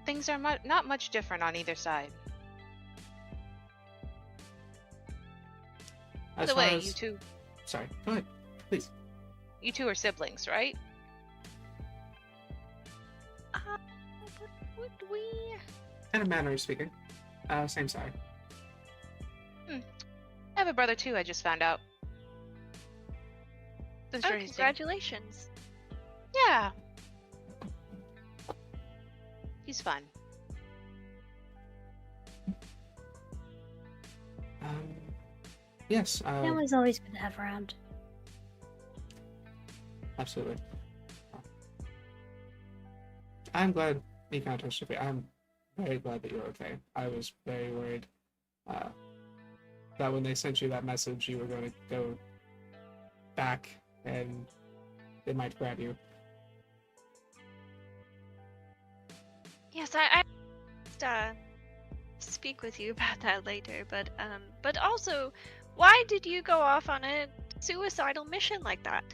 Things are not much different on either side. By the way, you two... Sorry, go ahead, please. You two are siblings, right? Would we? In a manner of speaking. Same side. I have a brother too, I just found out. That's Oh, very interesting. congratulations. Yeah. He's fun. Yes. Family's always good to have around. Absolutely. I'm glad you kind of touched Sophie. I'm very glad that you're okay. I was very worried that when they sent you that message, you were going to go back and they might grab you. Yes, I speak with you about that later, but also, why did you go off on a suicidal mission like that?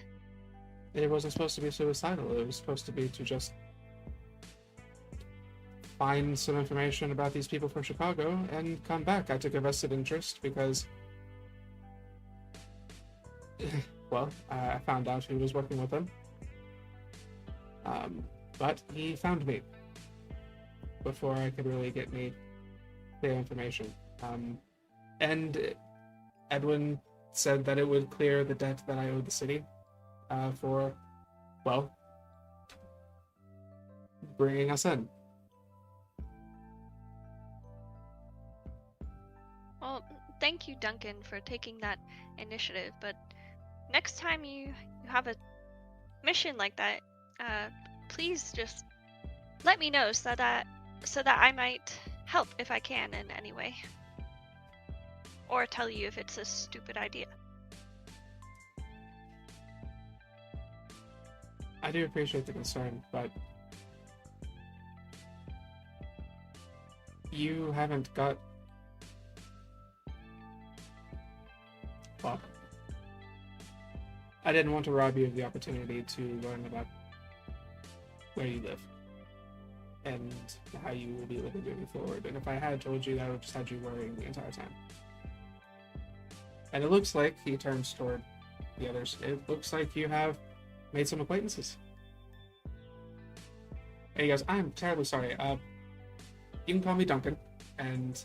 It wasn't supposed to be suicidal. It was supposed to be to just find some information about these people from Chicago and come back. I took a vested interest because, well, I found out who was working with them. But he found me before I could really get any clear information. And Edwin said that it would clear the debt that I owed the city for, well, bringing us in. Well, thank you, Duncan, for taking that initiative, but next time you have a mission like that, please just let me know so that I might help if I can in any way. Or tell you if it's a stupid idea. I do appreciate the concern, but you haven't got... Well, I didn't want to rob you of the opportunity to learn about where you live and how you will be living moving forward. And if I had told you that, I would have just had you worrying the entire time. And it looks like, he turns toward the others, it looks like you have made some acquaintances. And he goes, I'm terribly sorry. You can call me Duncan, and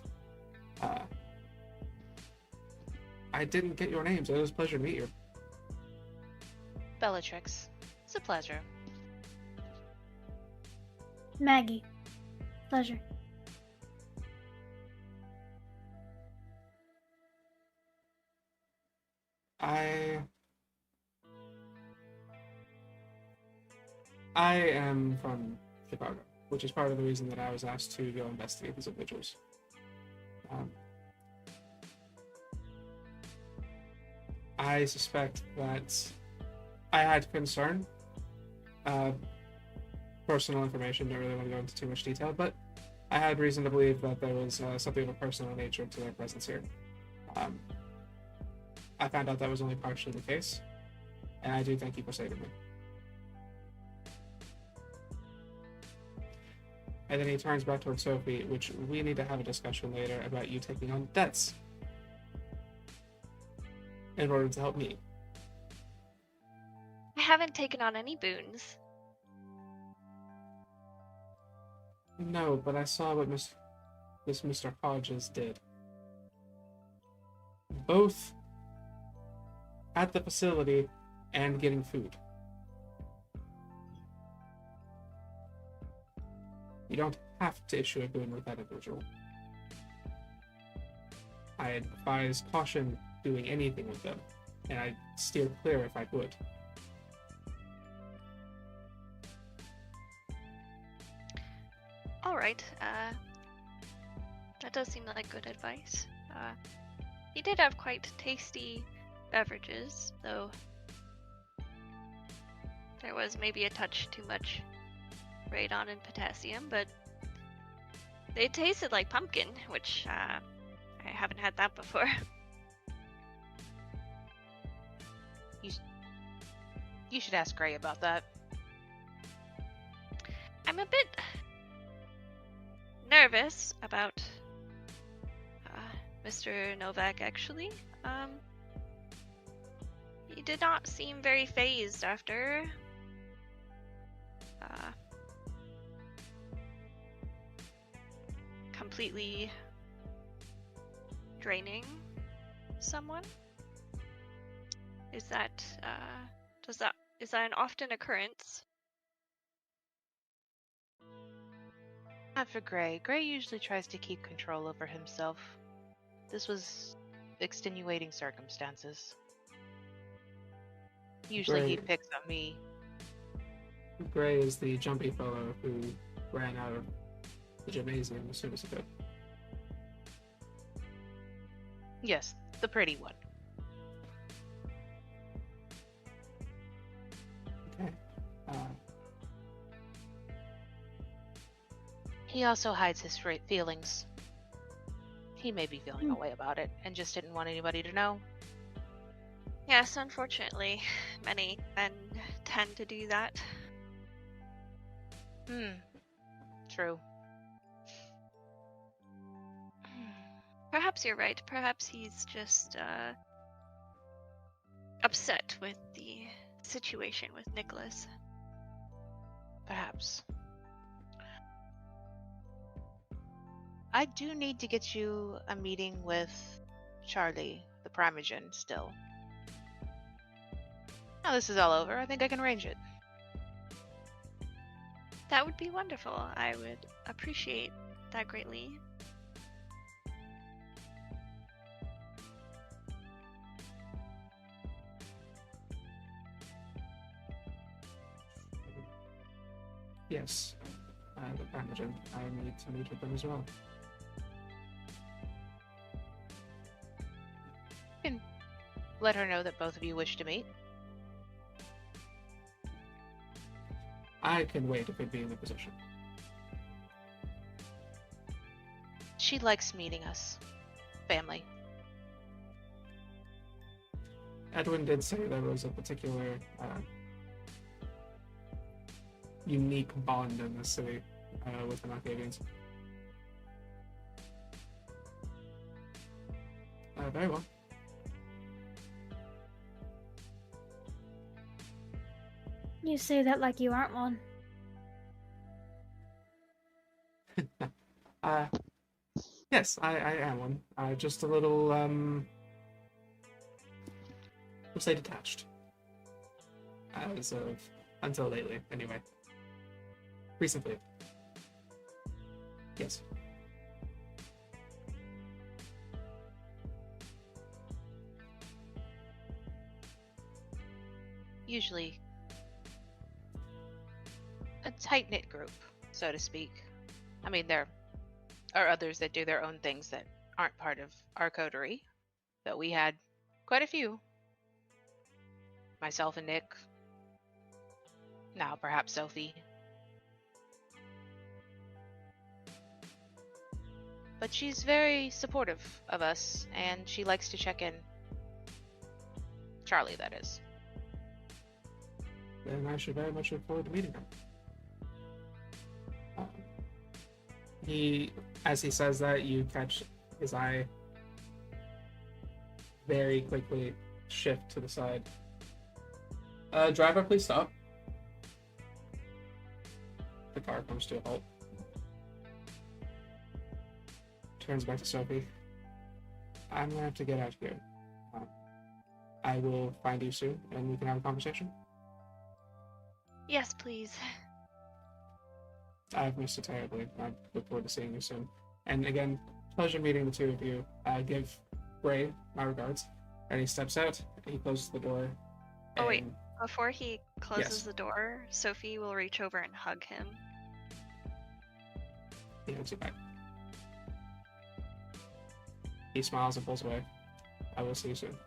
I didn't get your names. It was a pleasure to meet you. Bellatrix. It's a pleasure. Maggie. Pleasure. I am from Chicago, which is part of the reason that I was asked to go investigate these individuals. I suspect that I had concern. Personal information, don't really want to go into too much detail, but I had reason to believe that there was something of a personal nature to their presence here. I found out that was only partially the case, and I do thank you for saving me. And then he turns back towards Sophie, which we need to have a discussion later about you taking on debts in order to help me. I haven't taken on any boons. No, but I saw what this Mr. Hodges did. Both at the facility and getting food. You don't have to issue a boon with that individual. I advise caution doing anything with them, and I'd steer clear if I could. Alright, that does seem like good advice. He did have quite tasty beverages, though there was maybe a touch too much radon and potassium, but they tasted like pumpkin, which I haven't had that before. You should ask Grei about that. I'm a bit nervous about Mr. Novak, actually. He did not seem very fazed after completely draining someone. Is that an often occurrence? Not for Grei. Grei usually tries to keep control over himself. This was extenuating circumstances. Usually he Grei- picks on me. Grei is the jumpy fellow who ran out of the gymnasium as soon as he could. Yes, the pretty one. Okay. He also hides his feelings. He may be feeling a way about it and just didn't want anybody to know. Yes, unfortunately, many men tend to do that. True. Perhaps you're right. Perhaps he's just upset with the situation with Nicholas. Perhaps. I do need to get you a meeting with Charlie, the Primogen, still. Now this is all over, I think I can arrange it. That would be wonderful. I would appreciate that greatly. Yes, the Primogen. I need to meet with them as well. You can let her know that both of you wish to meet. I can wait if we'd be in the position. She likes meeting us. Family. Edwin did say there was a particular unique bond in this city with the Malkavians. Very well. You say that like you aren't one. Yes, I am one. Just a little, we'll say detached. As of, until lately, anyway. Recently. Yes. Usually a tight-knit group, so to speak. I mean, there are others that do their own things that aren't part of our coterie, but we had quite a few. Myself and Nick. Now perhaps Sophie. But she's very supportive of us, and she likes to check in. Charlie, that is. Then I should very much look forward to meeting him. As he says that, you catch his eye very quickly shift to the side. Driver, please stop. The car comes to a halt. Turns back to Sophie. I'm gonna have to get out of here. I will find you soon, and we can have a conversation. Yes, please. I've missed you terribly. I look forward to seeing you soon. And again, pleasure meeting the two of you. Give Grei my regards. And he steps out, and he closes the door. Oh, wait. Before he closes Yes. the door, Sophie will reach over and hug him. He hugs you back. He smiles and pulls away. I will see you soon.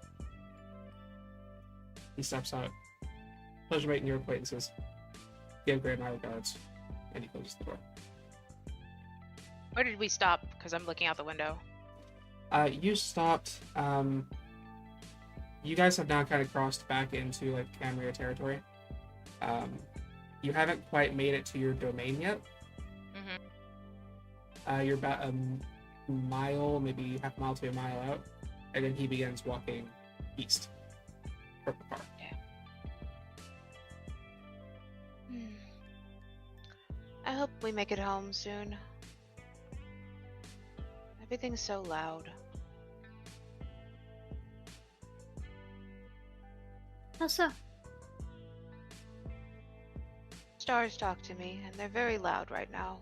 He steps out. Pleasure making your acquaintances. Give Grei my regards. And he closes the door. Where did we stop? Because I'm looking out the window. You stopped. You guys have now kind of crossed back into like Camria territory. You haven't quite made it to your domain yet. Mm-hmm. You're about a mile, maybe half a mile to a mile out, and then he begins walking east from the car. I hope we make it home soon. Everything's so loud. How so? Stars talk to me, and they're very loud right now.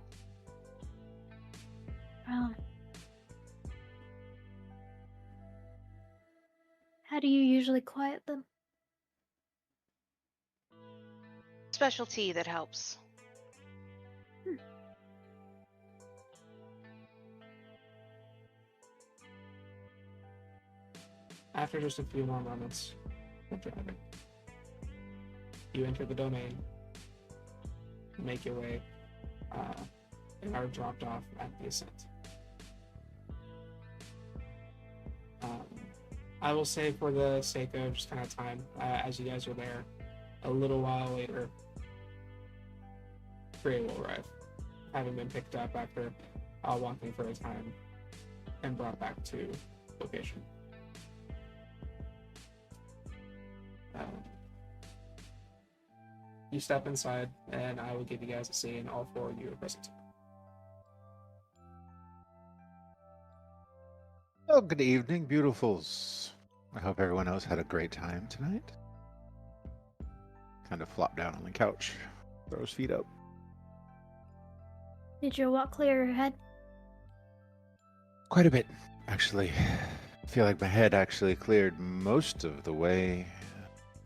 How do you usually quiet them? special tea that helps. After just a few more moments of driving, you enter the domain, make your way, and are dropped off at the ascent. I will say, for the sake of just kind of time, as you guys are there, a little while later, Grei will arrive, having been picked up after walking for a time and brought back to location. You step inside, and I will give you guys a scene. All four of you are present. Oh, good evening, beautifuls. I hope everyone else had a great time tonight. Kind of flop down on the couch, throw his feet up. Did your walk clear your head? Quite a bit, actually. I feel like my head actually cleared most of the way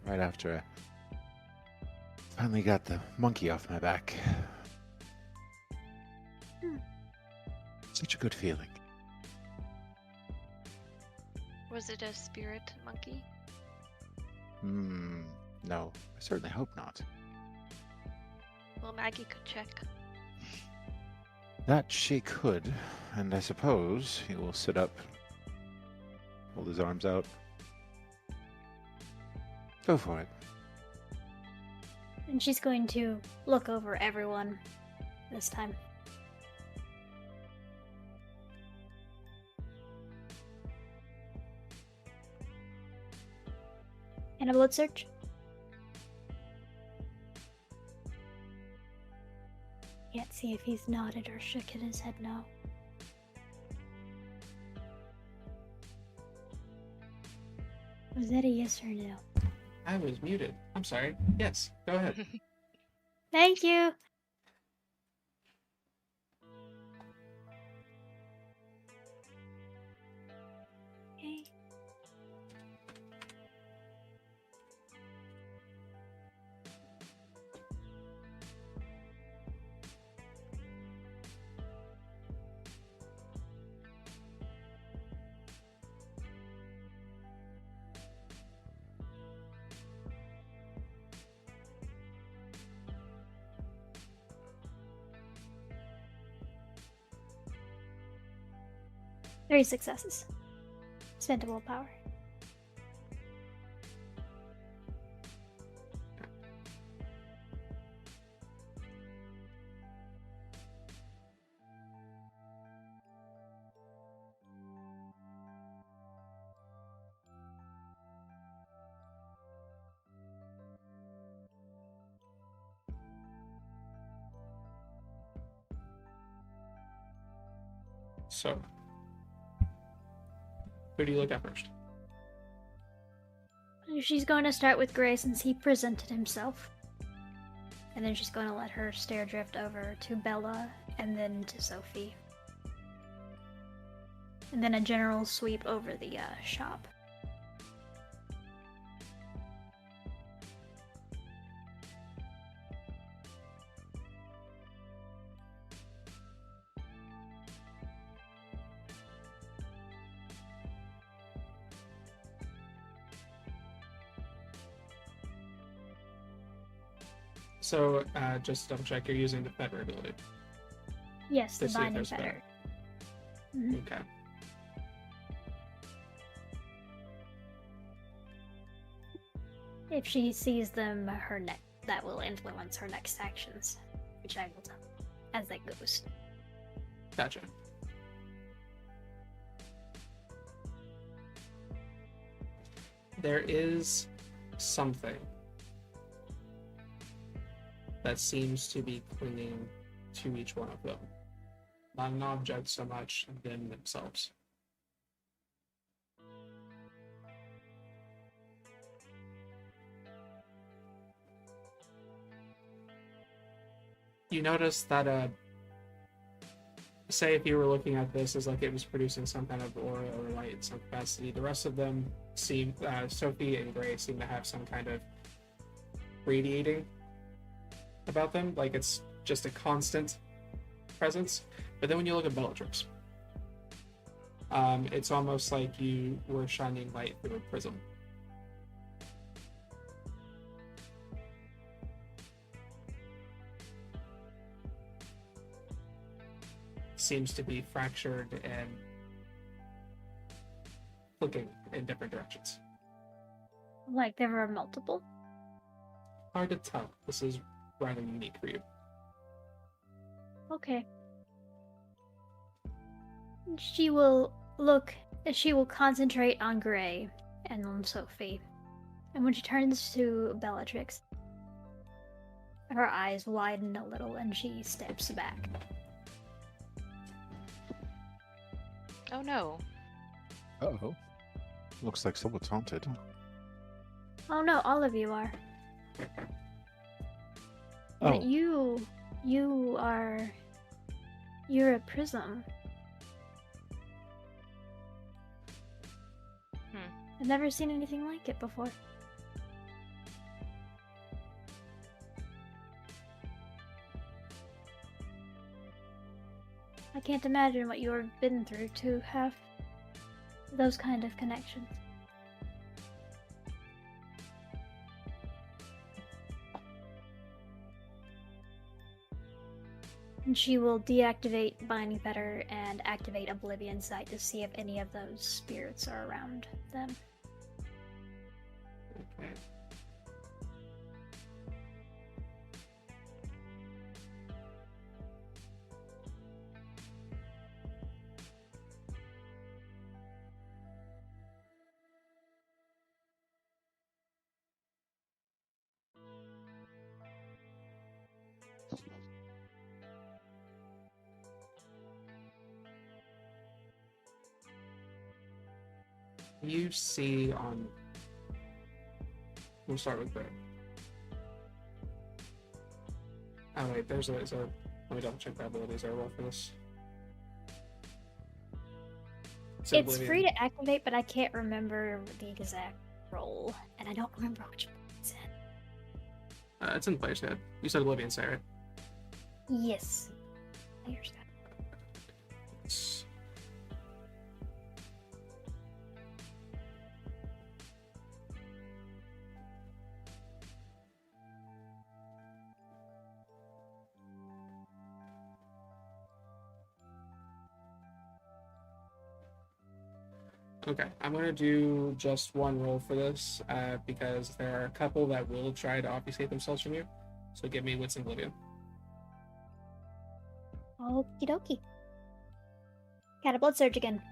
right after I finally got the monkey off my back. Such a good feeling. Was it a spirit monkey? No, I certainly hope not. Well, Maggie could check. That she could, and I suppose he will sit up, hold his arms out. Go for it. And she's going to look over everyone this time. And a blood search? Can't see if he's nodded or shook his head no. Was that a yes or no? I was muted. I'm sorry. Yes, go ahead. Thank you! Okay. Three successes. Spent a willpower. So, who do you look at first? She's going to start with Grei since he presented himself. And then she's going to let her stare drift over to Bella and then to Sophie. And then a general sweep over the shop. So, just to double check, you're using the Fetter ability. Yes, To the see if binding there's fetter. Okay. If she sees them, that will influence her next actions, which I will tell as that goes. Gotcha. There is something that seems to be clinging to each one of them. Not an object so much, them themselves. You notice that, say if you were looking at this as like it was producing some kind of aura or light in some capacity, the rest of them seem, Sophie and Grei seem to have some kind of radiating about them. Like, it's just a constant presence. But then when you look at Bellatrix, it's almost like you were shining light through a prism. Seems to be fractured and looking in different directions. Like there were multiple? Hard to tell. This is rather unique for you. Okay. She will concentrate on Grei and on Sophie. And when she turns to Bellatrix, her eyes widen a little and she steps back. Oh no. Uh-oh. Looks like someone's haunted. Oh no, all of you are. Oh. But you're a prism. I've never seen anything like it before. I can't imagine what you've been through to have those kind of connections. And she will deactivate Binding Fetter and activate Oblivion Sight to see if any of those spirits are around them. Okay. You see on... We'll start with Grei. Oh wait, is there... Let me double check that ability. Is there a role for this? It's free to activate, but I can't remember the exact role, and I don't remember which one it's in. It's in the player's guide. You said Oblivion Sight, right? Yes. Player's guide. Okay, I'm going to do just one roll for this, because there are a couple that will try to obfuscate themselves from you. So give me Wits and Oblivion. Okie dokie. Got a blood surge again.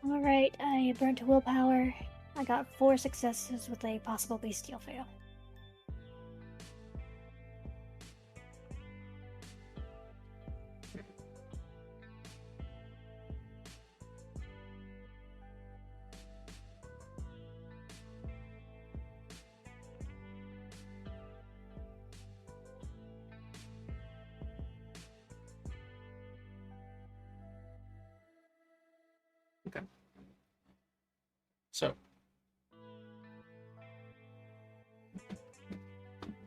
Alright, I burnt willpower. I got 4 successes with a possible bestial fail. Okay. So,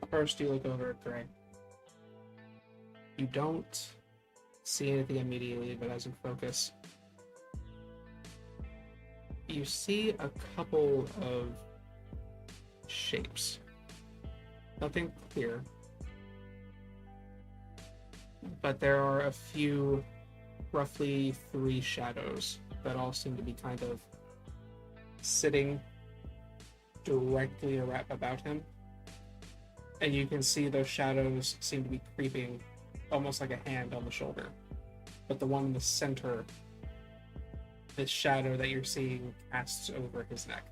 first you look over at Grei. You don't see anything immediately, but as you focus, you see a couple of shapes. Nothing clear, but there are a few, roughly 3 shadows that all seem to be kind of sitting directly about him. And you can see those shadows seem to be creeping almost like a hand on the shoulder. But the one in the center this shadow that you're seeing casts over his neck.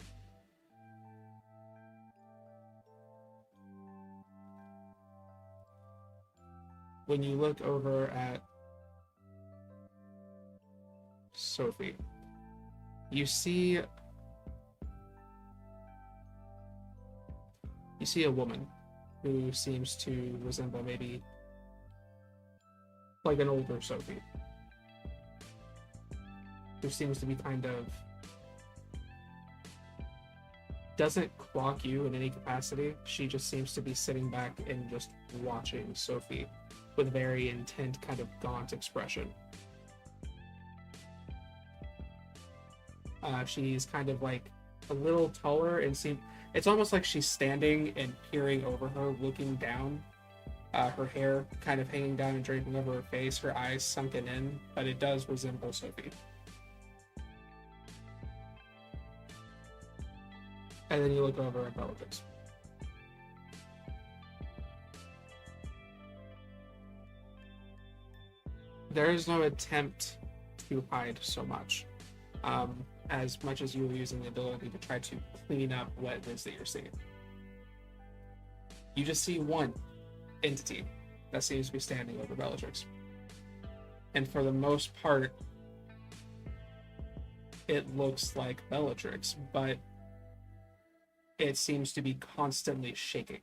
When you look over at Sophie, you see a woman who seems to resemble maybe like an older Sophie, who seems to be kind of doesn't clock you in any capacity. She just seems to be sitting back and just watching Sophie with a very intent, kind of gaunt expression. She's kind of like a little taller and it's almost like she's standing and peering over her, looking down. Her hair kind of hanging down and draping over her face, her eyes sunken in, but it does resemble Sophie. And then you look over at Bellatrix. There is no attempt to hide so much. As much as you are using the ability to try to clean up what it is that you're seeing. You just see one entity that seems to be standing over Bellatrix. And for the most part, it looks like Bellatrix, but it seems to be constantly shaking,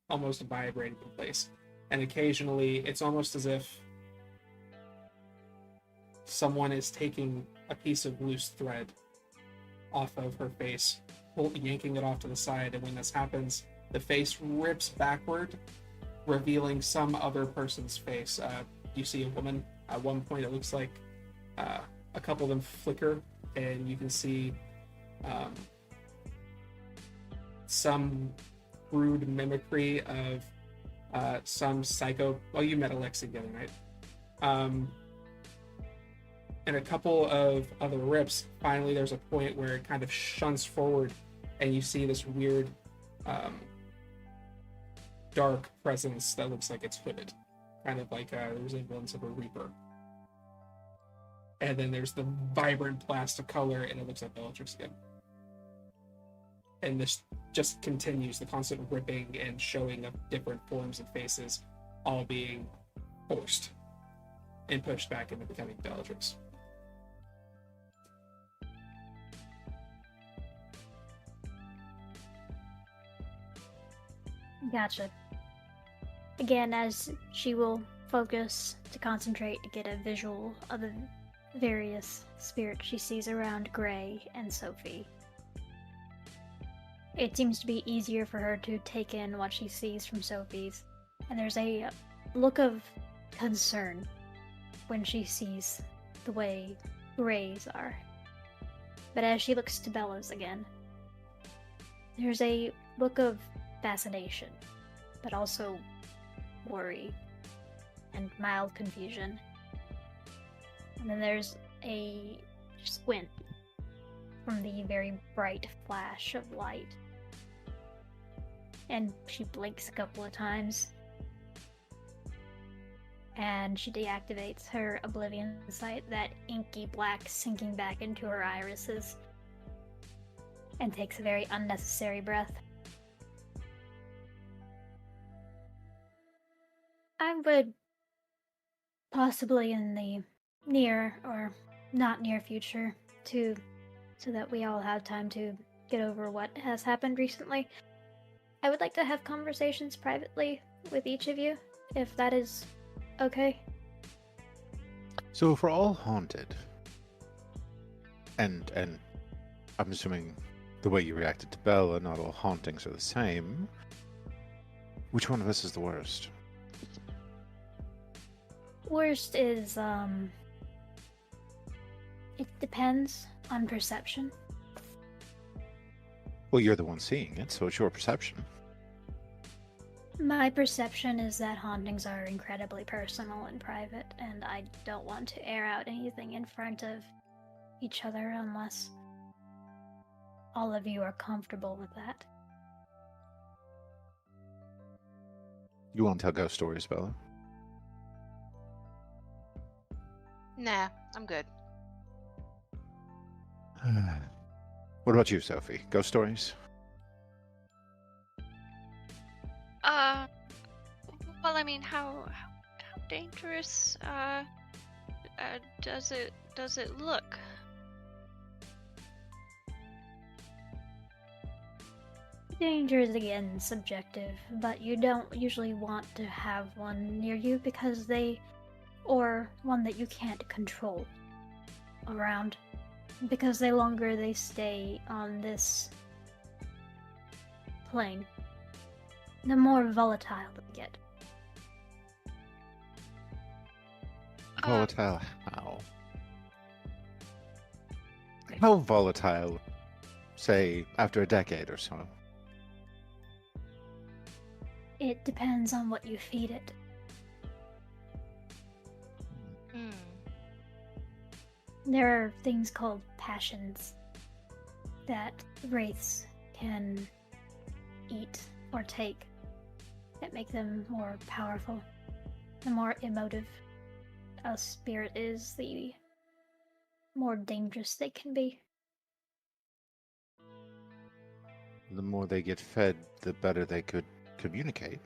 almost vibrating in place. And occasionally, it's almost as if someone is taking a piece of loose thread off of her face, yanking it off to the side, and when this happens, the face rips backward, revealing some other person's face. You see a woman. At one point, it looks like a couple of them flicker, and you can see some crude mimicry of some psycho. Well, you met Alexi the other night. And a couple of other rips. Finally, there's a point where it kind of shunts forward, and you see this weird, dark presence that looks like it's hooded, kind of like a resemblance of a reaper. And then there's the vibrant blast of color, and it looks like Bellatrix again. And this just continues, the constant ripping and showing of different forms and faces, all being forced and pushed back into becoming Bellatrix. Gotcha. Again, as she will focus to concentrate to get a visual of the various spirits she sees around Grei and Sophie. It seems to be easier for her to take in what she sees from Sophie's, and there's a look of concern when she sees the way Grei's are. But as she looks to Bella's again, there's a look of fascination, but also worry and mild confusion. And then there's a squint from the very bright flash of light. And she blinks a couple of times. And she deactivates her Oblivion Sight, that inky black sinking back into her irises, and takes a very unnecessary breath. I would possibly in the near or not near future so that we all have time to get over what has happened recently. I would like to have conversations privately with each of you, if that is okay. So if we're all haunted, and I'm assuming the way you reacted to Bella, not all hauntings are the same, which one of us is the worst? Worst is, it depends on perception. Well, you're the one seeing it, so it's your perception. My perception is that hauntings are incredibly personal and private, and I don't want to air out anything in front of each other unless all of you are comfortable with that. You want to tell ghost stories, Bella? Nah, I'm good. What about you, Sophie? Ghost stories? Well, I mean, how dangerous does it look? Danger is again subjective, but you don't usually want to have one near you because or one that you can't control around, because the longer they stay on this plane, the more volatile they get. Volatile how? How volatile, say, after a decade or so? It depends on what you feed it. There are things called passions that wraiths can eat or take that make them more powerful. The more emotive a spirit is, the more dangerous they can be. The more they get fed, the better they could communicate.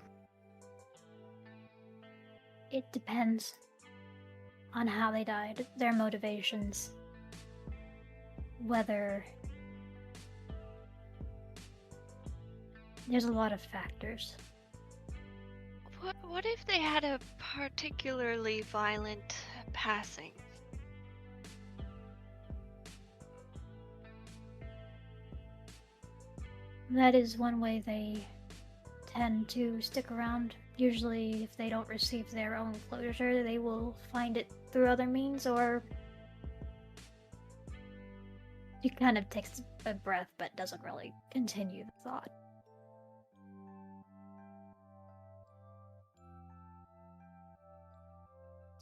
It depends on how they died, their motivations, whether... There's a lot of factors. What if they had a particularly violent passing? That is one way they tend to stick around. Usually, if they don't receive their own closure, they will find it through other means, or... He kind of takes a breath, but doesn't really continue the thought.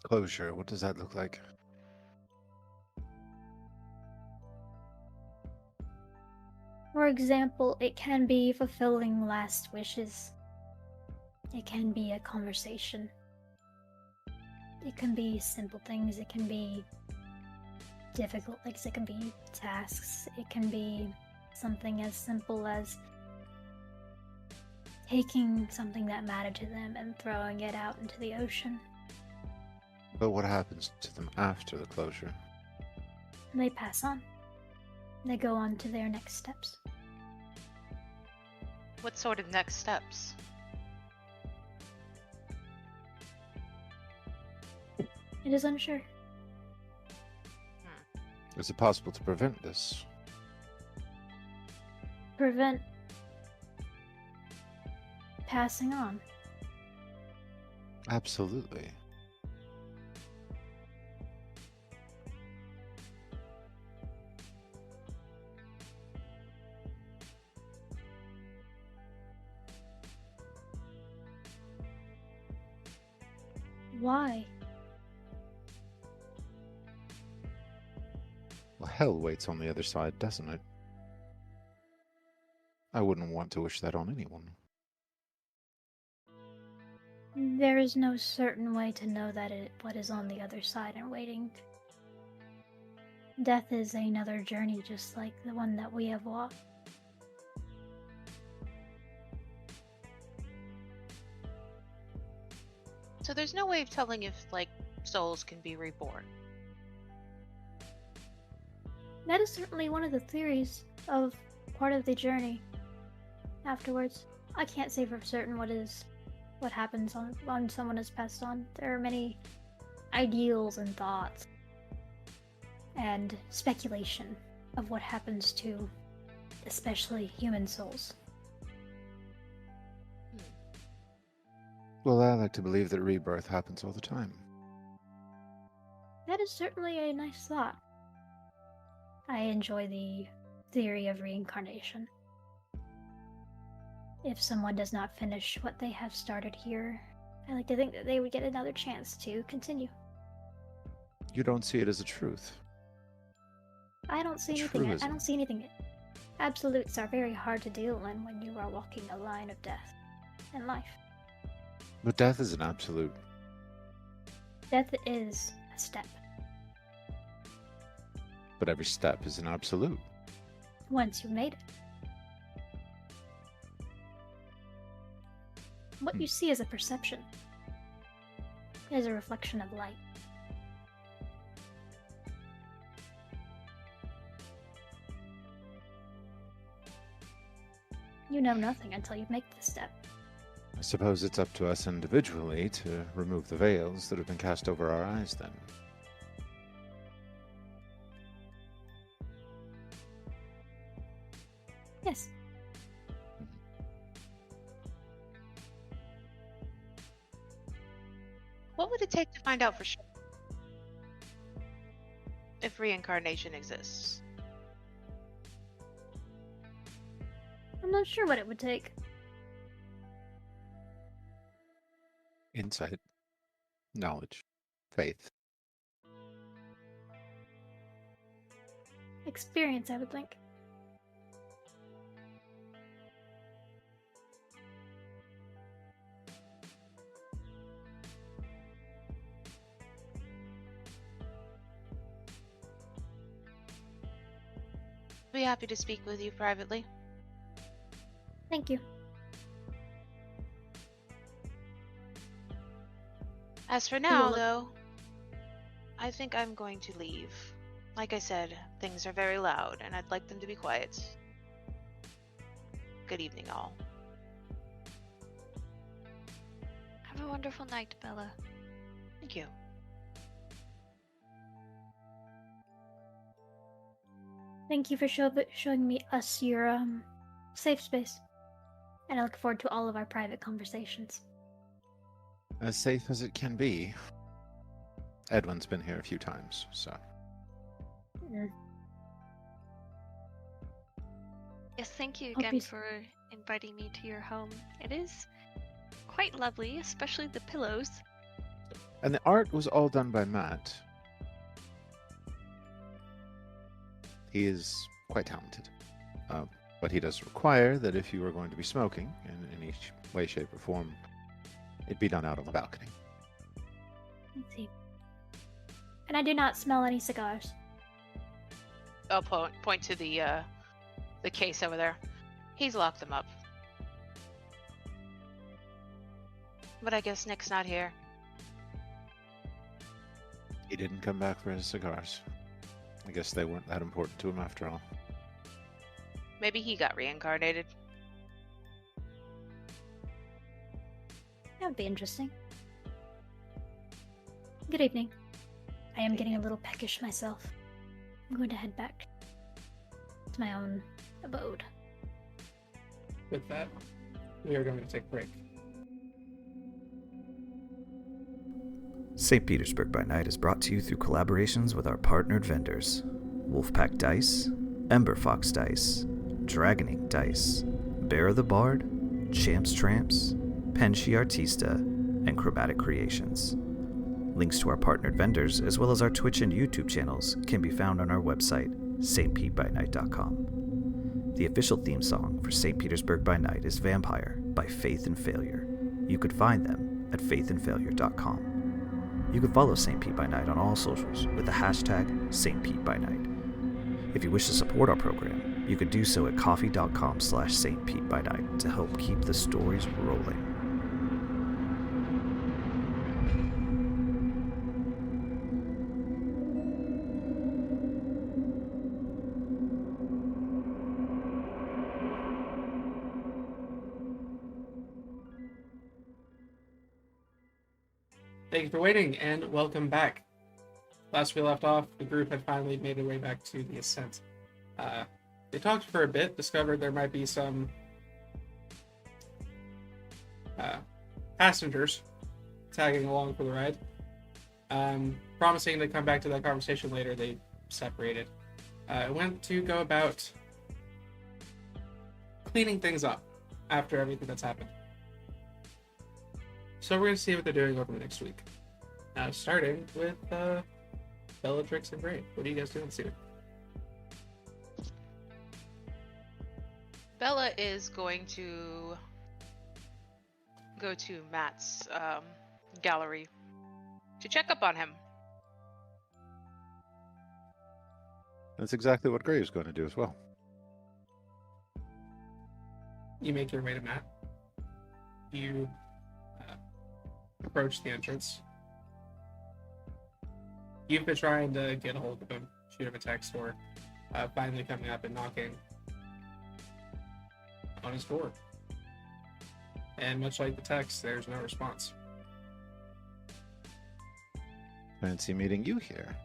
Closure, what does that look like? For example, it can be fulfilling last wishes. It can be a conversation. It can be simple things. It can be difficult things. It can be tasks. It can be something as simple as taking something that mattered to them and throwing it out into the ocean. But what happens to them after the closure? They pass on. They go on to their next steps. What sort of next steps? It is unsure. Is it possible to prevent this? Prevent passing on. Absolutely. Why? Well, hell waits on the other side, doesn't it? I wouldn't want to wish that on anyone. There is no certain way to know what is on the other side and waiting. Death is another journey just like the one that we have walked. So there's no way of telling if, like, souls can be reborn. That is certainly one of the theories of part of the journey afterwards. I can't say for certain what happens when someone has passed on. There are many ideals and thoughts and speculation of what happens to especially human souls. Well, I like to believe that rebirth happens all the time. That is certainly a nice thought. I enjoy the theory of reincarnation. If someone does not finish what they have started here, I like to think that they would get another chance to continue. You don't see it as a truth. I don't see anything. I don't see anything. Absolutes are very hard to deal in when you are walking a line of death and life. But death is an absolute. Death is a step. But every step is an absolute. Once you've made it. What you see is a perception. It is a reflection of light. You know nothing until you make this step. I suppose it's up to us individually to remove the veils that have been cast over our eyes, then. Yes. What would it take to find out for sure if reincarnation exists? I'm not sure what it would take. Insight, knowledge, faith. Experience, I would think. Be happy to speak with you privately. Thank you. As for now, though, I think I'm going to leave. Like I said, things are very loud, and I'd like them to be quiet. Good evening, all. Have a wonderful night, Bella. Thank you. Thank you for showing me us your safe space. And I look forward to all of our private conversations. As safe as it can be. Edwin's been here a few times, so. Yes, thank you Hope again you for inviting me to your home. It is quite lovely, especially the pillows. And the art was all done by Matt. He is quite talented. But he does require that if you are going to be smoking in any way, shape, or form, it be done out on the balcony. Let's see. And I do not smell any cigars. I'll point to the case over there. He's locked them up. But I guess Nick's not here. He didn't come back for his cigars. I guess they weren't that important to him after all. Maybe he got reincarnated. That would be interesting. Good evening. I am getting a little peckish myself. I'm going to head back to my own abode. With that, we are going to take a break. St. Petersburg by Night is brought to you through collaborations with our partnered vendors, Wolfpack Dice, Ember Fox Dice, Dragon Ink Dice, Bear the Bard, Champs Tramps, Penshi Artista, and Chromatic Creations. Links to our partnered vendors, as well as our Twitch and YouTube channels, can be found on our website, stpetebynight.com. The official theme song for St. Petersburg by Night is Vampire by Faith and Failure. You could find them at faithandfailure.com. You can follow St. Pete by Night on all socials with the hashtag St. Pete by Night. If you wish to support our program, you could do so at coffee.com/St. Pete by Night to help keep the stories rolling. Thank you for waiting, and welcome back. Last we left off, the group had finally made their way back to the Ascent. They talked for a bit, discovered there might be some passengers tagging along for the ride. Promising to come back to that conversation later, they separated. Went to go about cleaning things up after everything that's happened. So we're going to see what they're doing over the next week. Now, starting with Bellatrix and Grei. What are you guys doing this evening? Bella is going to go to Matt's gallery to check up on him. That's exactly what Grei is going to do as well. You make your way to Matt. You approach the entrance. You've been trying to get a hold of him, shoot him a text, or finally coming up and knocking on his door. And much like the text, there's no response. Fancy meeting you here.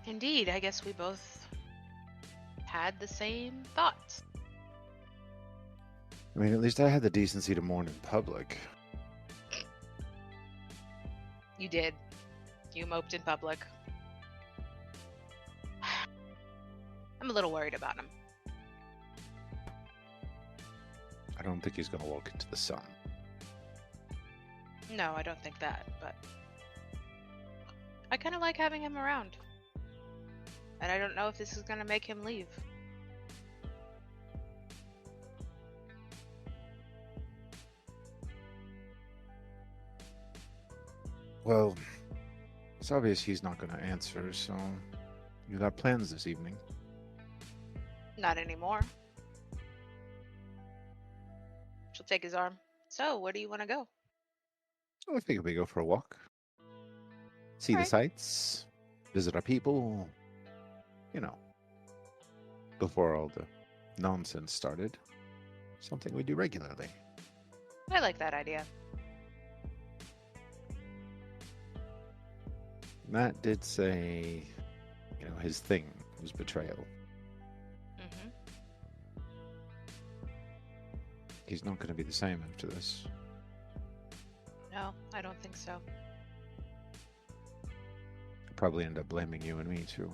Indeed, I guess we both had the same thoughts. I mean, at least I had the decency to mourn in public. You did. You moped in public. I'm a little worried about him. I don't think he's going to walk into the sun. No, I don't think that, but I kind of like having him around. And I don't know if this is going to make him leave. Well, it's obvious he's not going to answer, so you got plans this evening. Not anymore. She'll take his arm. So, where do you want to go? I think we go for a walk. See the Alright. sights, visit our people, you know, before all the nonsense started. Something we do regularly. I like that idea. Matt did say, you know, his thing was betrayal. Mm-hmm. He's not going to be the same after this. No, I don't think so. He'll probably end up blaming you and me, too.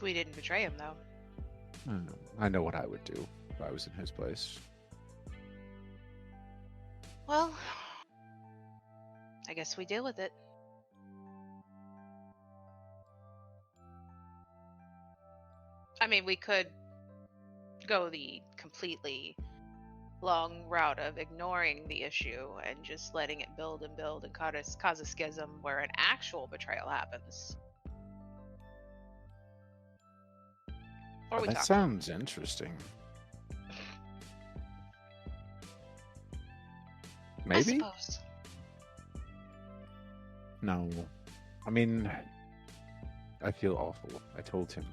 We didn't betray him, though. I know what I would do if I was in his place. Well, I guess we deal with it. I mean, we could go the completely long route of ignoring the issue and just letting it build and build and cause a schism where an actual betrayal happens. Or we That talk. sounds interesting. I Maybe? suppose. No. I mean, I feel awful. I told him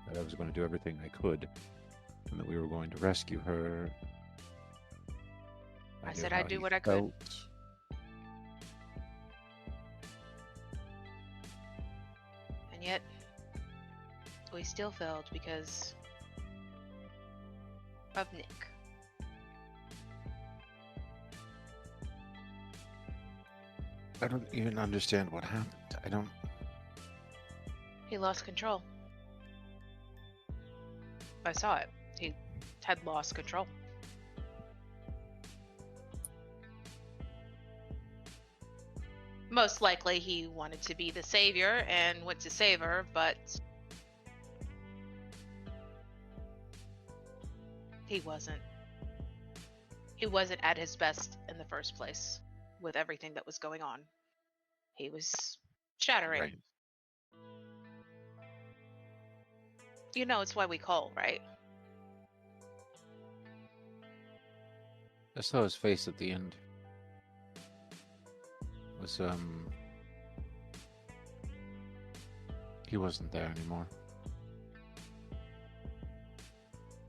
that I was going to do everything I could and that we were going to rescue her. I knew said how I'd do he what I could. felt. And yet, we still failed because of Nick. I don't even understand what happened. I don't... He lost control. I saw it. He had lost control. Most likely he wanted to be the savior and went to save her, but he wasn't. He wasn't at his best in the first place with everything that was going on. He was shattering. Right. You know, it's why we call, right? I saw his face at the end. It was, he wasn't there anymore.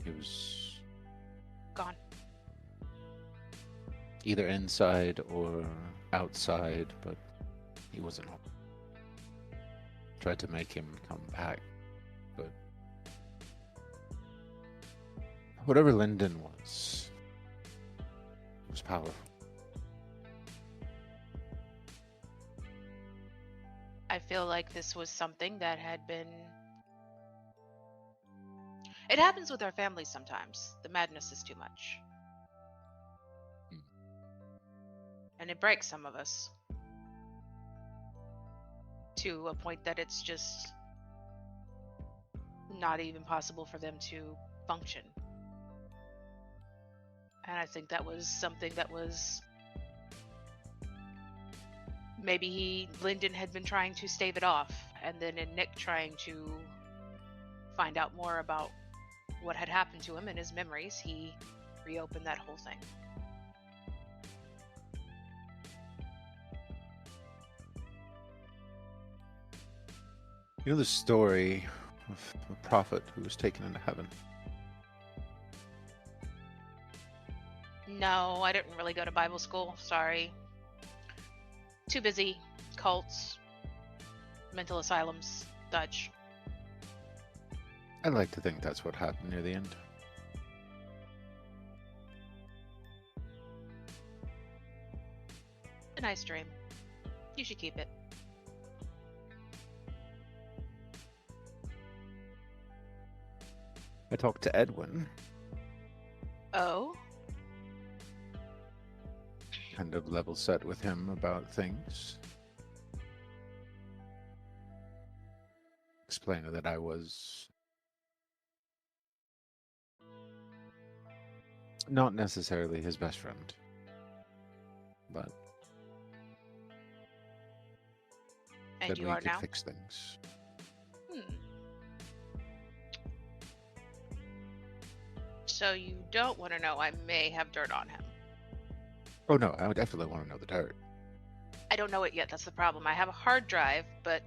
He was Gone. either inside or outside, but he wasn't home. Tried to make him come back, but whatever Lyndon was, it was powerful. I feel like this was something that had been... It happens with our families sometimes. The madness is too much. And it breaks some of us. To a point that it's just not even possible for them to function. And I think that was something that was maybe Lyndon had been trying to stave it off, and then in Nick trying to find out more about what had happened to him and his memories, he reopened that whole thing. You know the story of a prophet who was taken into heaven? No, I didn't really go to Bible school. Sorry. Too busy. Cults, mental asylums, Dutch. I'd like to think that's what happened near the end. A nice dream. You should keep it. I talked to Edwin, Oh? kind of level set with him about things. Explained that I was not necessarily his best friend, but And that you we are could now? fix things. So you don't want to know I may have dirt on him. Oh no, I would definitely want to know the dirt. I don't know it yet, that's the problem. I have a hard drive, but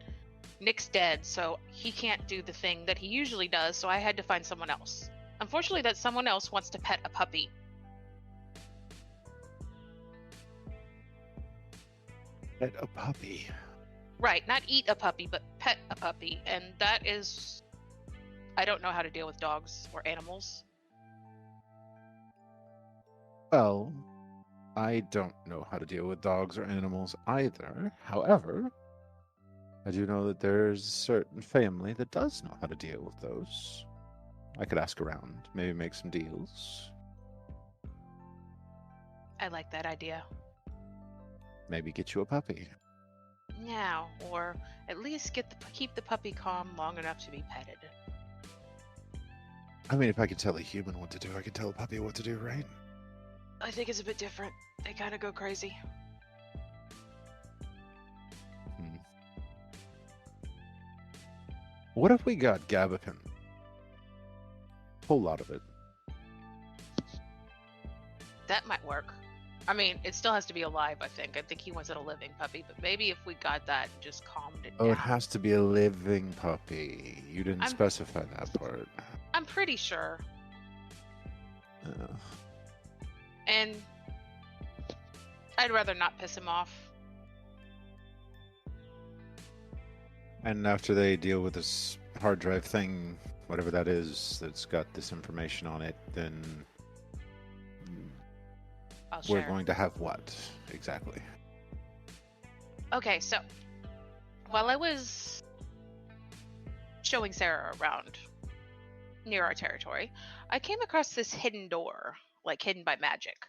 Nick's dead, so he can't do the thing that he usually does, so I had to find someone else. Unfortunately, that someone else wants to pet a puppy. Pet a puppy. Right, not eat a puppy, but pet a puppy. And that is... I don't know how to deal with dogs or animals. Well, I don't know how to deal with dogs or animals either. However, I do know that there's a certain family that does know how to deal with those. I could ask around, maybe make some deals. I like that idea. Maybe get you a puppy. Now, or at least keep the puppy calm long enough to be petted. I mean, if I could tell a human what to do, I could tell a puppy what to do, right? I think it's a bit different. They kind of go crazy. What if we got Gabapen? Whole lot of it. That might work. I mean, it still has to be alive, I think. I think he wants it a living puppy, but maybe if we got that and just calmed it Oh, down. it has to be a living puppy. You didn't I'm- specify that part. I'm pretty sure. Uh, And I'd rather not piss him off. And after they deal with this hard drive thing, whatever that is, that's got this information on it, then I'll we're share. going to have what exactly? Okay, so while I was showing Sarah around near our territory, I came across this hidden door, like hidden by magic.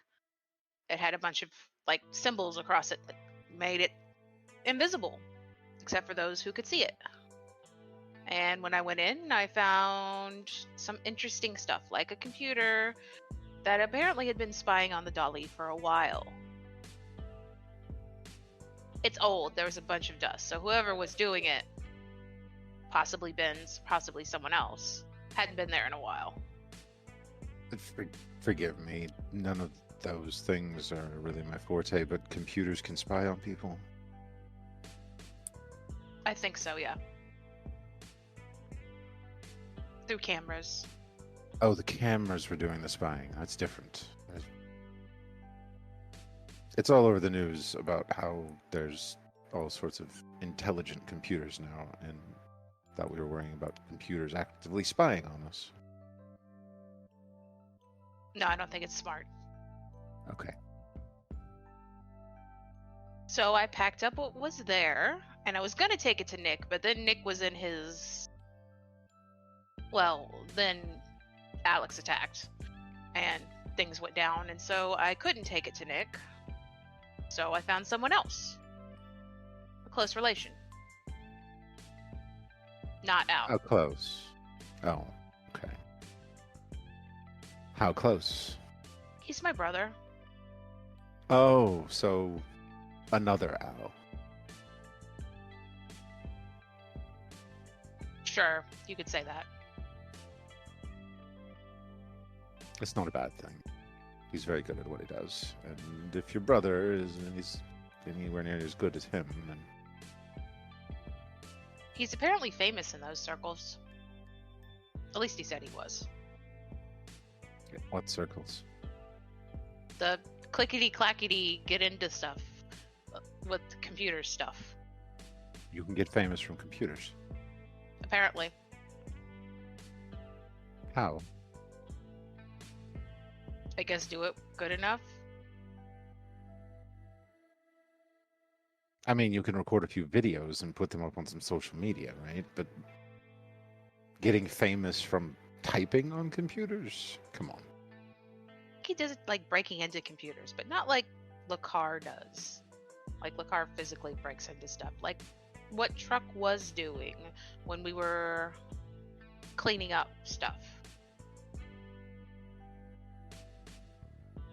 It had a bunch of like symbols across it that made it invisible, except for those who could see it. And when I went in, I found some interesting stuff, like a computer that apparently had been spying on the Dolly for a while. It's old, there was a bunch of dust, so whoever was doing it, possibly Ben's, possibly someone else, hadn't been there in a while. Forgive me, none of those things are really my forte, but computers can spy on people. I think so, yeah. Through cameras. Oh, the cameras were doing the spying. That's different. It's all over the news about how there's all sorts of intelligent computers now, and thought we were worrying about computers actively spying on us. No, I don't think it's smart. Okay. So I packed up what was there, and I was gonna take it to Nick, but then Nick was in his... Well, then Alex attacked, and things went down, and so I couldn't take it to Nick. So I found someone else. A close relation. Not out. How close? Oh, okay. How close? He's my brother. Oh, so another owl. Sure, you could say that. It's not a bad thing. He's very good at what he does. And if your brother is anywhere near as good as him, then He's apparently famous in those circles. At least he said he was. what circles? The clickety-clackety get into stuff with computer stuff, You can get famous from computers. apparently. How? I guess do it good enough. I mean, you can record a few videos and put them up on some social media, right? But getting famous from typing on computers? Come on. He does it like breaking into computers, but not like Lekar does. Like Lekar physically breaks into stuff. Like what Truck was doing when we were cleaning up stuff.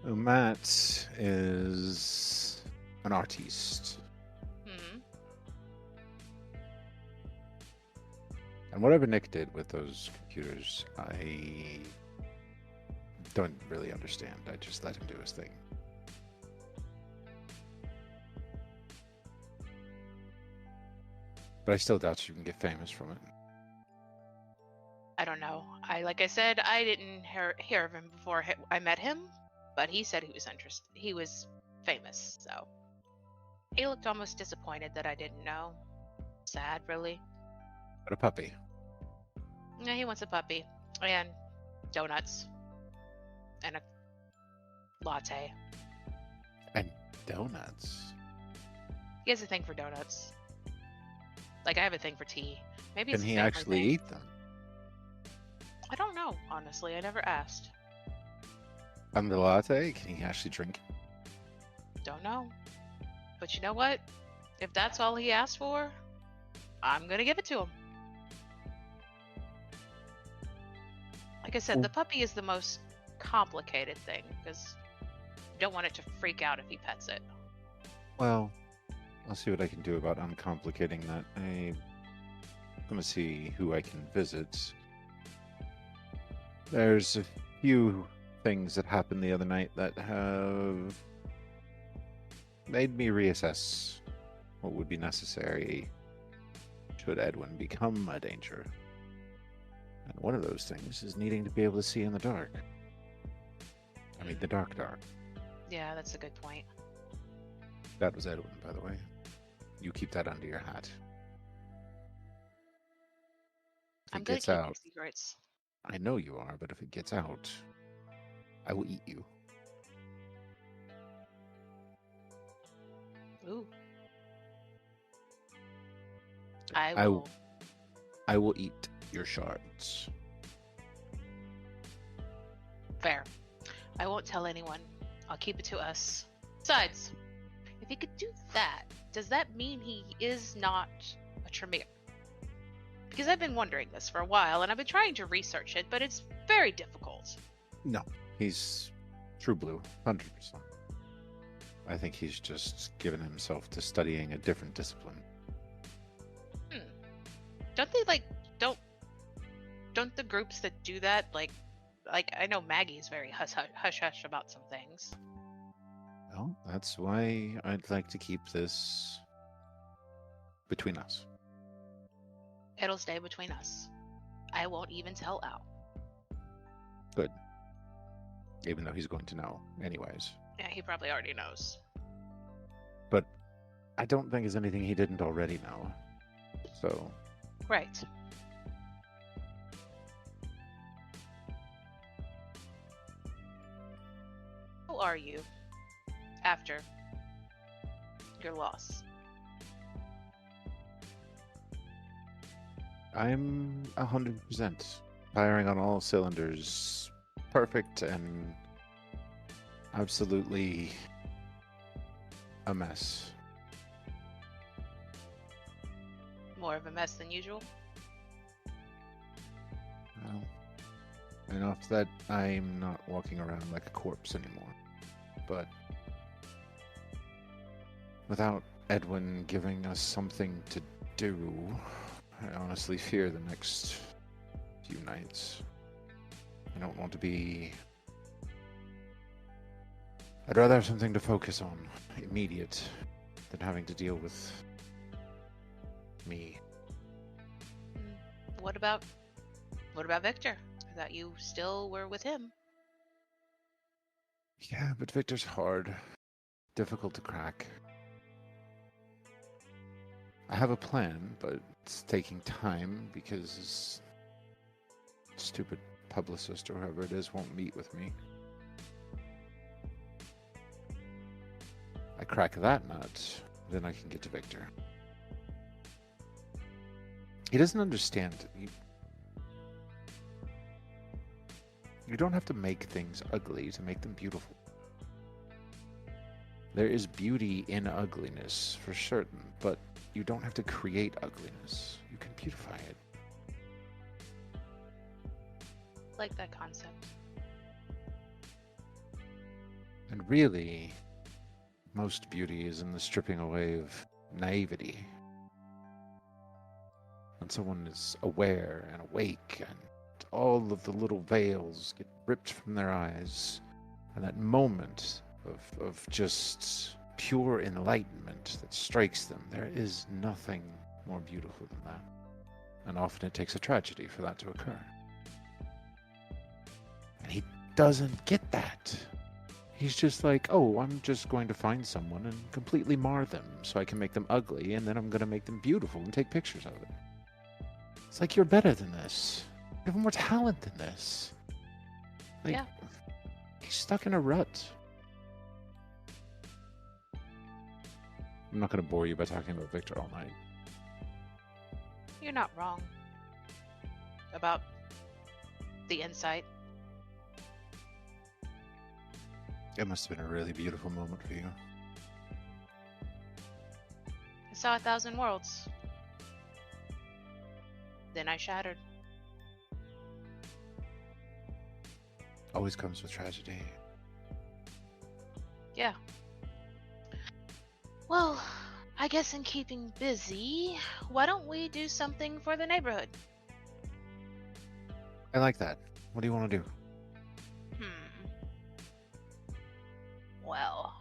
Matt is an artiste. Hmm. And whatever Nick did with those computers, I don't really understand. I just let him do his thing. But I still doubt you can get famous from it. I don't know. Like I said, I didn't hear of him before I met him, but he said he was interested. He was famous, so he looked almost disappointed that I didn't know. Sad, really. But a puppy. Yeah, he wants a puppy and donuts and a latte. And donuts. He has a thing for donuts. Like I have a thing for tea. Maybe Can it's a he family actually thing. eat them? I don't know, honestly. I never asked. And the latte? Can he actually drink? Don't know. But you know what? If that's all he asked for, I'm gonna give it to him. Like I said, the puppy is the most complicated thing because you don't want it to freak out if he pets it. Well, I'll see what I can do about uncomplicating that. I'm gonna see who I can visit. There's a few things that happened the other night that have made me reassess what would be necessary should Edwin become a danger. And one of those things is needing to be able to see in the dark. I mean, the dark. Yeah, that's a good point. That was Edwin, by the way. You keep that under your hat. If I'm it good at gets keeping out, secrets. I know you are, but if it gets out, I will eat you. Ooh. I I will. I will eat your shards. Fair. I won't tell anyone. I'll keep it to us. Besides, if he could do that, does that mean he is not a Tremere? Because I've been wondering this for a while, and I've been trying to research it, but it's very difficult. No, he's true blue, 100%. I think he's just given himself to studying a different discipline. Don't they don't the groups that do that like I know Maggie's very hush hush about some things. Well, that's why I'd like to keep this between us. It'll stay between us. I won't even tell Al. Good. Even though he's going to know anyways. Yeah, he probably already knows. But I don't think there's anything he didn't already know. So, Right. Who are you after your loss? I'm 100% firing on all cylinders. Perfect and absolutely a mess. More of a mess than usual? Well, enough that I'm not walking around like a corpse anymore. But without Edwin giving us something to do, I honestly fear the next few nights. I don't want to be... I'd rather have something to focus on, immediate, than having to deal with me. What about Victor? I thought you still were with him. Yeah, but Victor's hard. Difficult to crack. I have a plan, but it's taking time because this stupid publicist or whoever it is won't meet with me. I crack that nut, then I can get to Victor. He doesn't understand. You don't have to make things ugly to make them beautiful. There is beauty in ugliness, for certain, but you don't have to create ugliness. You can beautify it. Like that concept. And really, most beauty is in the stripping away of naivety. When someone is aware and awake, and all of the little veils get ripped from their eyes, and that moment of just pure enlightenment that strikes them, there is nothing more beautiful than that. And often it takes a tragedy for that to occur. And he doesn't get that. He's just like, oh, I'm just going to find someone and completely mar them so I can make them ugly, and then I'm going to make them beautiful and take pictures of it. It's like, you're better than this. You have more talent than this. Like, Yeah. He's stuck in a rut. I'm not going to bore you by talking about Victor all night. You're not wrong. About the insight. It must have been a really beautiful moment for you. I saw 1,000 worlds. Then I shattered. Always comes with tragedy. Yeah. Well, I guess in keeping busy, why don't we do something for the neighborhood? I like that. What do you want to do? Well,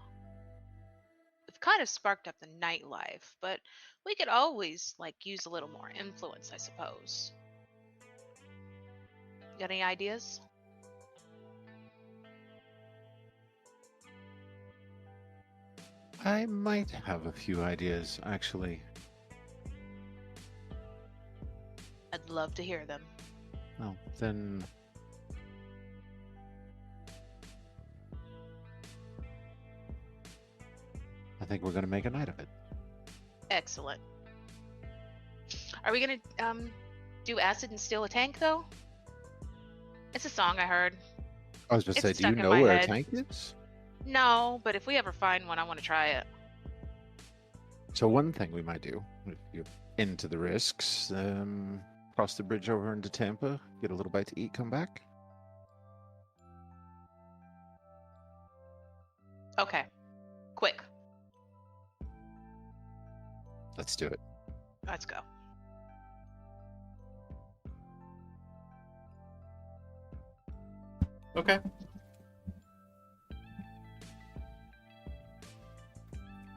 we've kind of sparked up the nightlife, but we could always, use a little more influence, I suppose. Got any ideas? I might have a few ideas, actually. I'd love to hear them. Well, then... I think we're going to make a night of it. Excellent. Are we gonna do acid and steal a tank though? It's a song I heard. I was just It's say, do you stuck in know my where a head. tank is? No, but if we ever find one, I want to try it. So one thing we might do, if you're into the risks, cross the bridge over into Tampa, get a little bite to eat, come back. Okay. Quick. Let's do it. Let's go. Okay.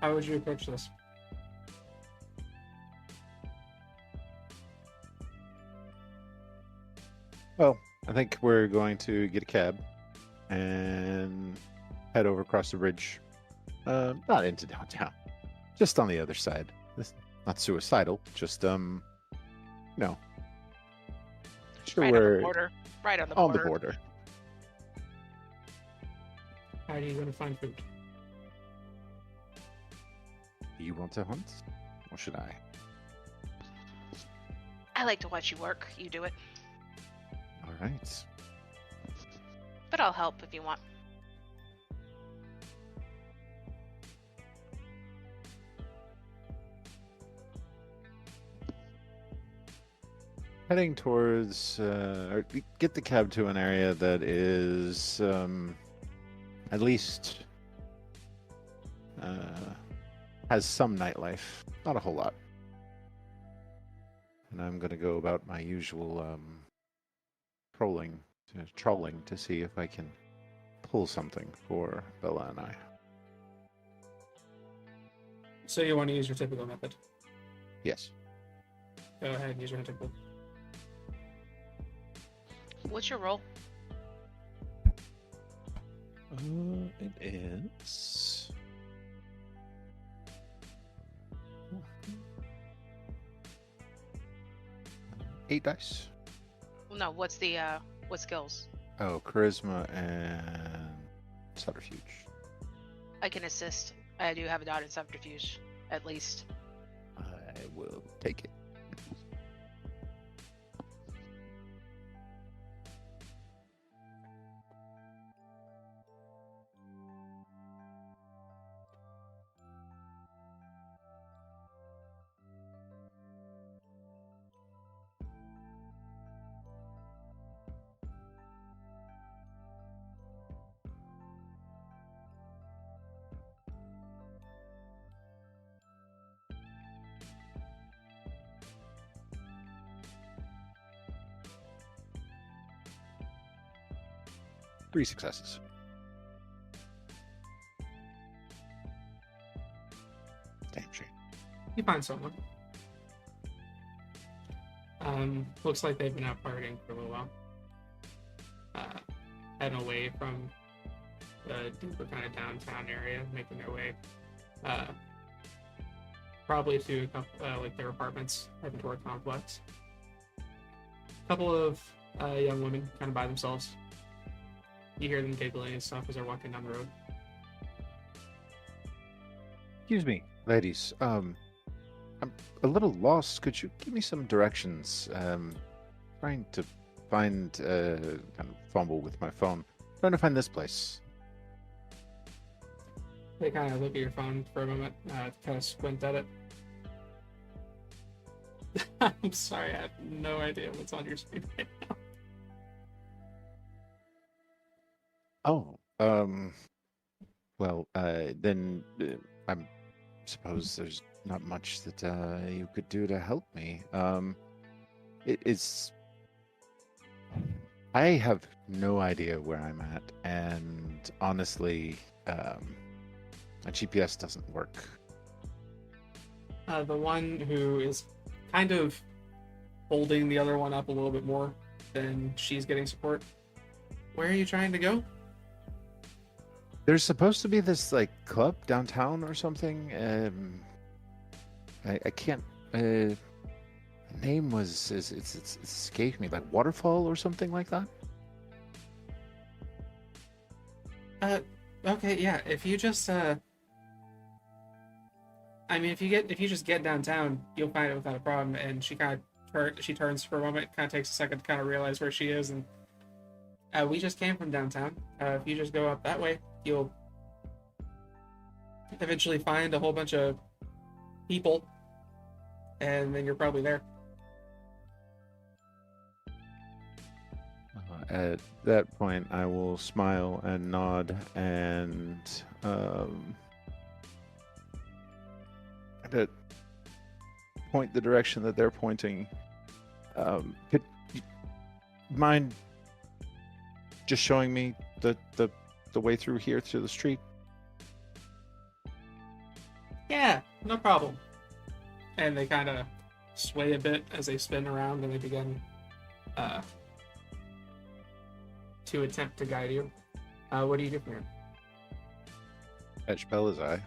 How would you approach this? Well, I think we're going to get a cab and head over across the bridge. Not into downtown, just on the other side. This, not suicidal, just no. Sure, Right on we're the border. Right on the on border. the border. How are you going to find food? You want to hunt, or should I? I like to watch you work. You do it. All right. But I'll help if you want. Heading towards, or get the cab to an area that is at least has some nightlife. Not a whole lot. And I'm going to go about my usual trolling to see if I can pull something for Bella and I. So you want to use your typical method? Yes. Go ahead and use your typical. What's your role? It is... 8 dice. No, what's the what skills? Oh, charisma and subterfuge. I can assist. I do have a dot in subterfuge, at least. I will take it. Three successes. Damn shame. You find someone. Looks like they've been out partying for a little while. Heading away from the deeper kind of downtown area, making their way, probably to a couple, like their apartments, heading toward complex. A couple of young women kind of by themselves. You hear them giggling and stuff as they're walking down the road. Excuse me, ladies. I'm a little lost. Could you give me some directions? Trying to find, kind of fumble with my phone. Trying to find this place. They kind of look at your phone for a moment, kind of squint at it. I'm sorry, I have no idea what's on your screen right now. Oh, well, then I suppose there's not much that you could do to help me. It's I have no idea where I'm at, and honestly, my GPS doesn't work. The one who is kind of holding the other one up a little bit more than she's getting support. Where are you trying to go? There's supposed to be this like club downtown or something. I can't. The name was it's escaped me. Like Waterfall or something like that. Okay, yeah. If you just I mean, if you just get downtown, you'll find it without a problem. And she kind of she turns for a moment, kind of takes a second to kind of realize where she is, and we just came from downtown. If you just go up that way, you'll eventually find a whole bunch of people, and then you're probably there. At that point, I will smile and nod and point the direction that they're pointing. Could you mind just showing me the way through here through the street? Yeah, no problem. And they kind of sway a bit as they spin around, and they begin to attempt to guide you. What do you do from here? Catch Bella's eye.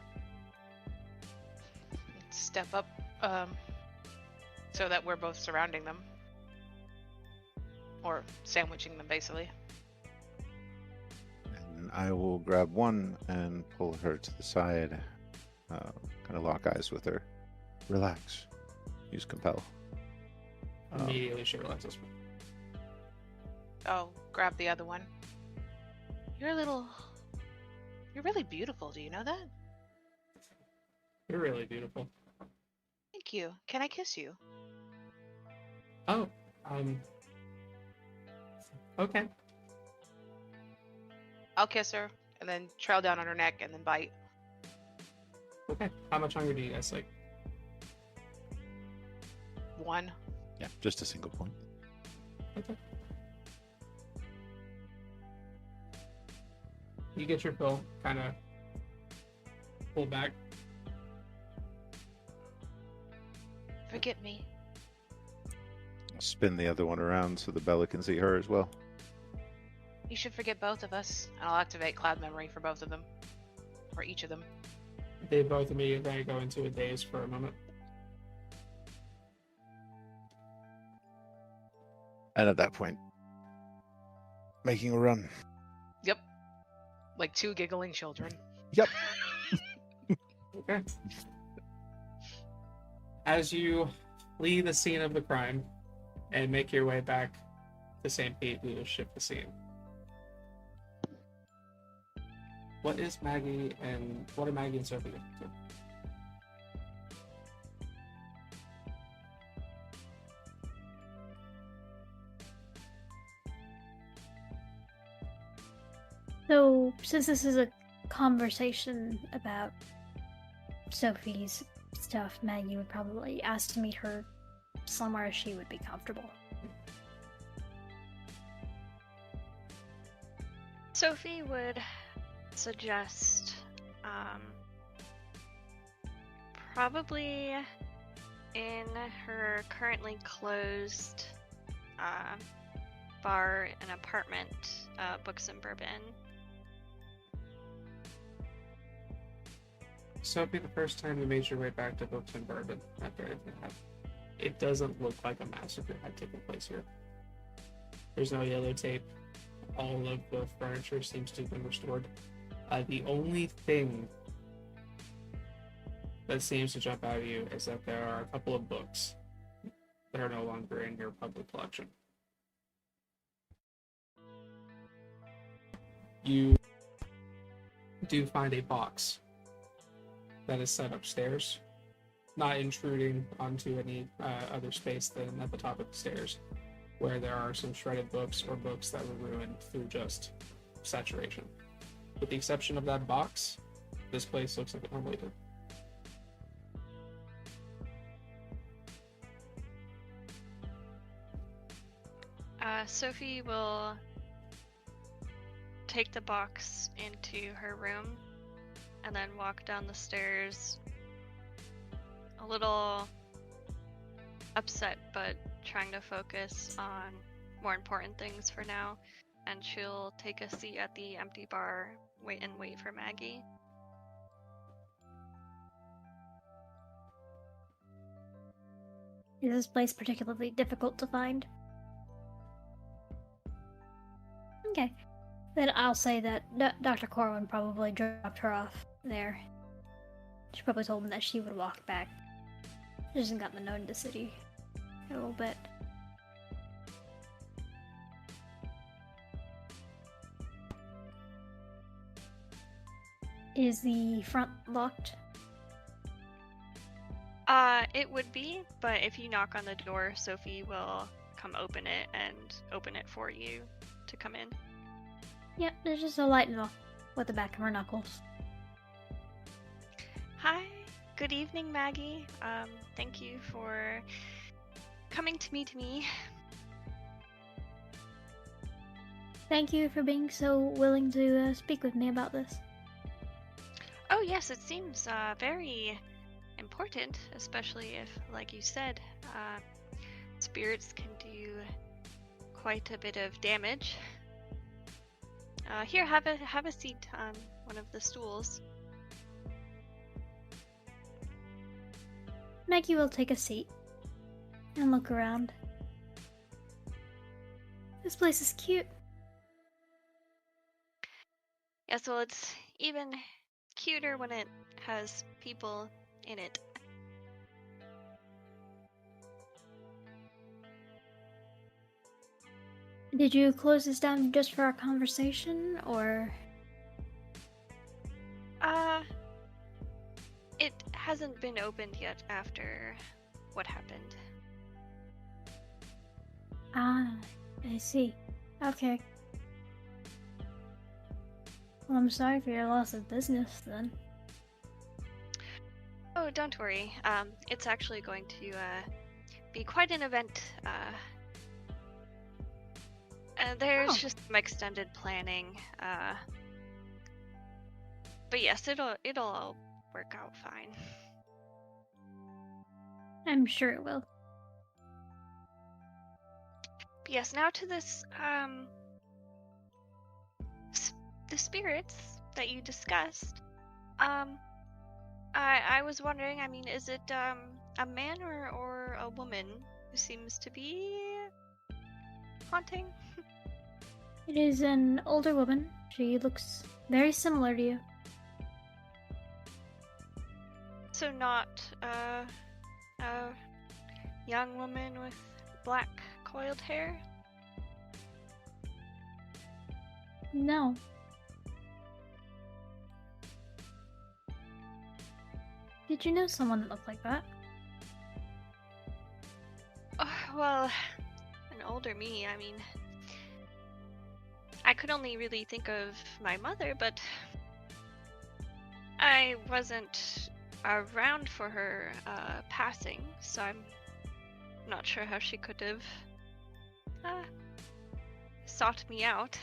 Step up, so that we're both surrounding them. Or sandwiching them, basically. And I will grab one and pull her to the side. Kind of lock eyes with her. Relax. Use compel. Immediately she relaxes. Oh, grab the other one. You're really beautiful, do you know that? You're really beautiful. Thank you. Can I kiss you? Oh, okay. I'll kiss her, and then trail down on her neck, and then bite. Okay. How much hunger do you guys like? 1. Yeah, just a single point. Okay. You get your pill, kind of pull back. Forget me. I'll spin the other one around so the Bella can see her as well. You should forget both of us. I'll activate cloud memory for both of them. Or each of them. They both immediately go into a daze for a moment. And at that point, making a run. Yep. Like two giggling children. Yep. Okay. As you flee the scene of the crime and make your way back to St. Pete, we will shift the scene. What are Maggie and Sophie up to? So, since this is a conversation about Sophie's stuff, Maggie would probably ask to meet her somewhere she would be comfortable. Sophie would suggest probably in her currently closed bar and apartment, Books and Bourbon. Sophie, the first time you made your way back to Books and Bourbon after everything happened, it doesn't look like a massacre had taken place here. There's no yellow tape. All of the furniture seems to have been restored. The only thing that seems to jump out at you is that there are a couple of books that are no longer in your public collection. You do find a box that is set upstairs, not intruding onto any other space than at the top of the stairs, where there are some shredded books or books that were ruined through just saturation. With the exception of that box, this place looks like it normally did. Sophie will take the box into her room and then walk down the stairs, a little upset but trying to focus on more important things for now, and she'll take a seat at the empty bar, wait for Maggie. Is this place particularly difficult to find? Okay. Then I'll say that Dr. Corwin probably dropped her off there. She probably told him that she would walk back. She hasn't gotten to know the city a little bit. Is the front locked? It would be, but if you knock on the door, Sophie will come open it and open it for you to come in. Yep, there's just a light knock with the back of her knuckles. Hi, good evening, Maggie. Thank you for coming to meet me. Thank you for being so willing to speak with me about this. Oh yes, it seems very important, especially if, like you said, spirits can do quite a bit of damage. Here, have a seat on one of the stools. Maggie will take a seat and look around. This place is cute. Yes, well, it's even cuter when it has people in it. Did you close this down just for our conversation, or? It hasn't been opened yet after what happened. Ah, I see. Okay. Well, I'm sorry for your loss of business, then. Oh, don't worry. It's actually going to be quite an event. There's just some extended planning. But yes, it'll all work out fine. I'm sure it will. But yes, now to this the spirits that you discussed. I was wondering, I mean, is it a man or a woman who seems to be haunting? It is an older woman. She looks very similar to you. So not a young woman with black coiled hair? No. Did you know someone that looked like that? Well, an older me, I mean, I could only really think of my mother, but I wasn't around for her passing, so I'm not sure how she could have sought me out.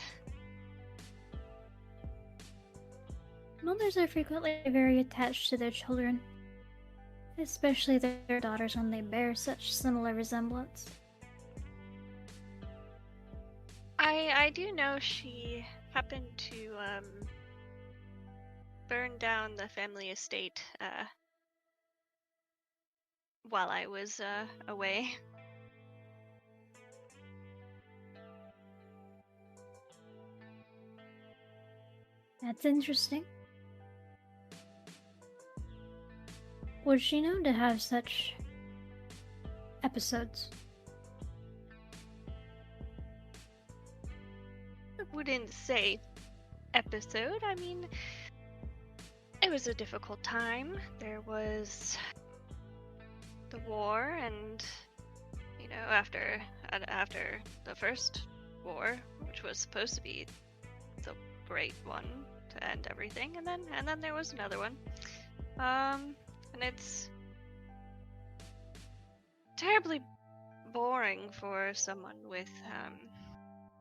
Mothers are frequently very attached to their children, especially their daughters when they bear such similar resemblance. I do know she happened to burn down the family estate while I was away. That's interesting. Was she known to have such episodes? I wouldn't say episode. I mean, it was a difficult time. There was the war, and you know, after the first war, which was supposed to be the great one to end everything, and then there was another one. And it's terribly boring for someone with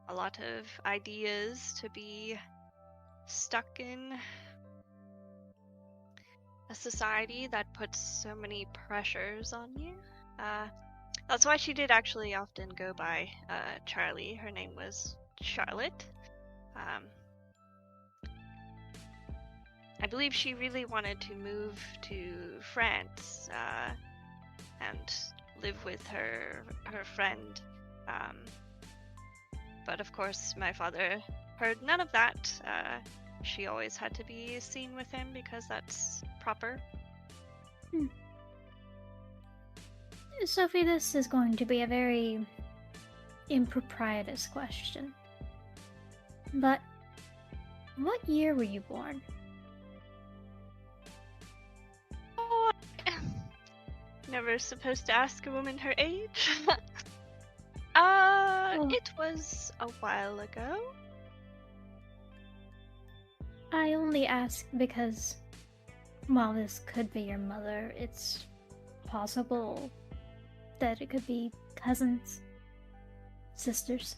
a lot of ideas to be stuck in a society that puts so many pressures on you. That's why she did actually often go by Charlie. Her name was Charlotte. I believe she really wanted to move to France and live with her friend. But of course, my father heard none of that. She always had to be seen with him because that's proper. Sophie, this is going to be a very improprietous question. But what year were you born? Oh, never supposed to ask a woman her age. It was a while ago. I only ask because, while this could be your mother, it's possible that it could be cousins, sisters.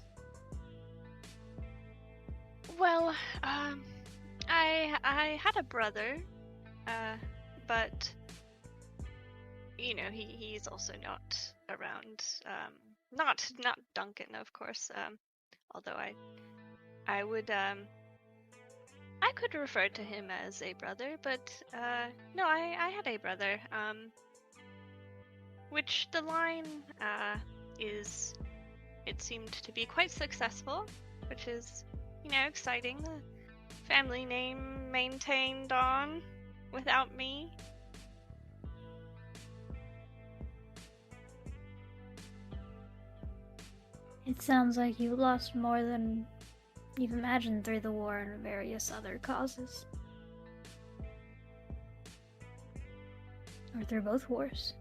Well, I had a brother, but you know, he's also not around. Not Duncan, of course. Although I would I could refer to him as a brother, but no, I had a brother. Which the line is, it seemed to be quite successful, which is, you know, exciting. The family name maintained on without me. It sounds like you lost more than you've imagined through the war and various other causes. Or through both wars.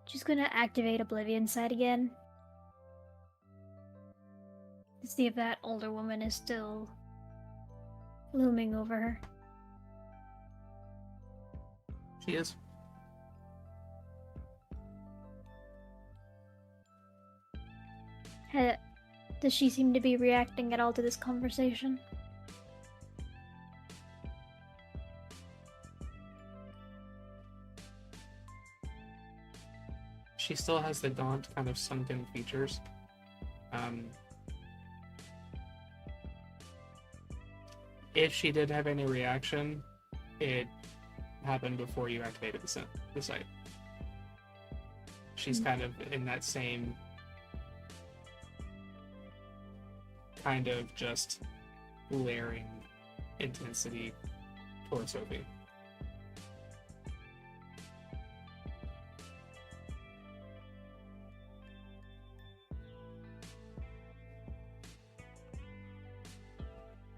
Just gonna activate Oblivion Sight again. to see if that older woman is still looming over her. She is. Does she seem to be reacting at all to this conversation? She still has the gaunt, kind of sunken features. If she did have any reaction, it happened before you activated the site. She's kind of in that same kind of just glaring intensity towards Sophie.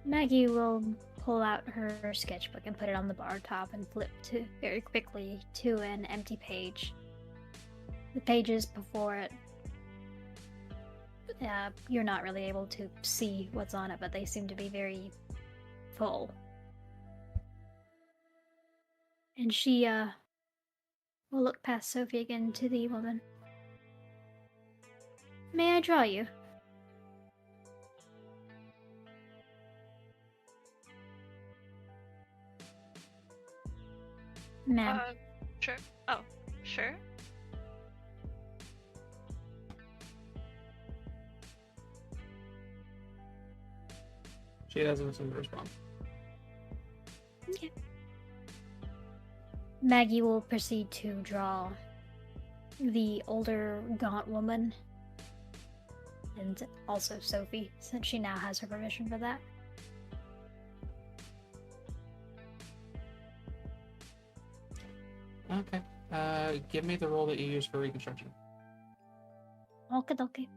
Maggie will pull out her sketchbook and put it on the bar top and flip very quickly to an empty page. The pages before it, you're not really able to see what's on it, but they seem to be very full. And she will look past Sophie again to the woman. May I draw you? Ma'am. Sure. Oh, sure. She doesn't seem to respond. Okay. Maggie will proceed to draw the older gaunt woman and also Sophie, since she now has her permission for that. Okay. Give me the roll that you use for reconstruction. Okie.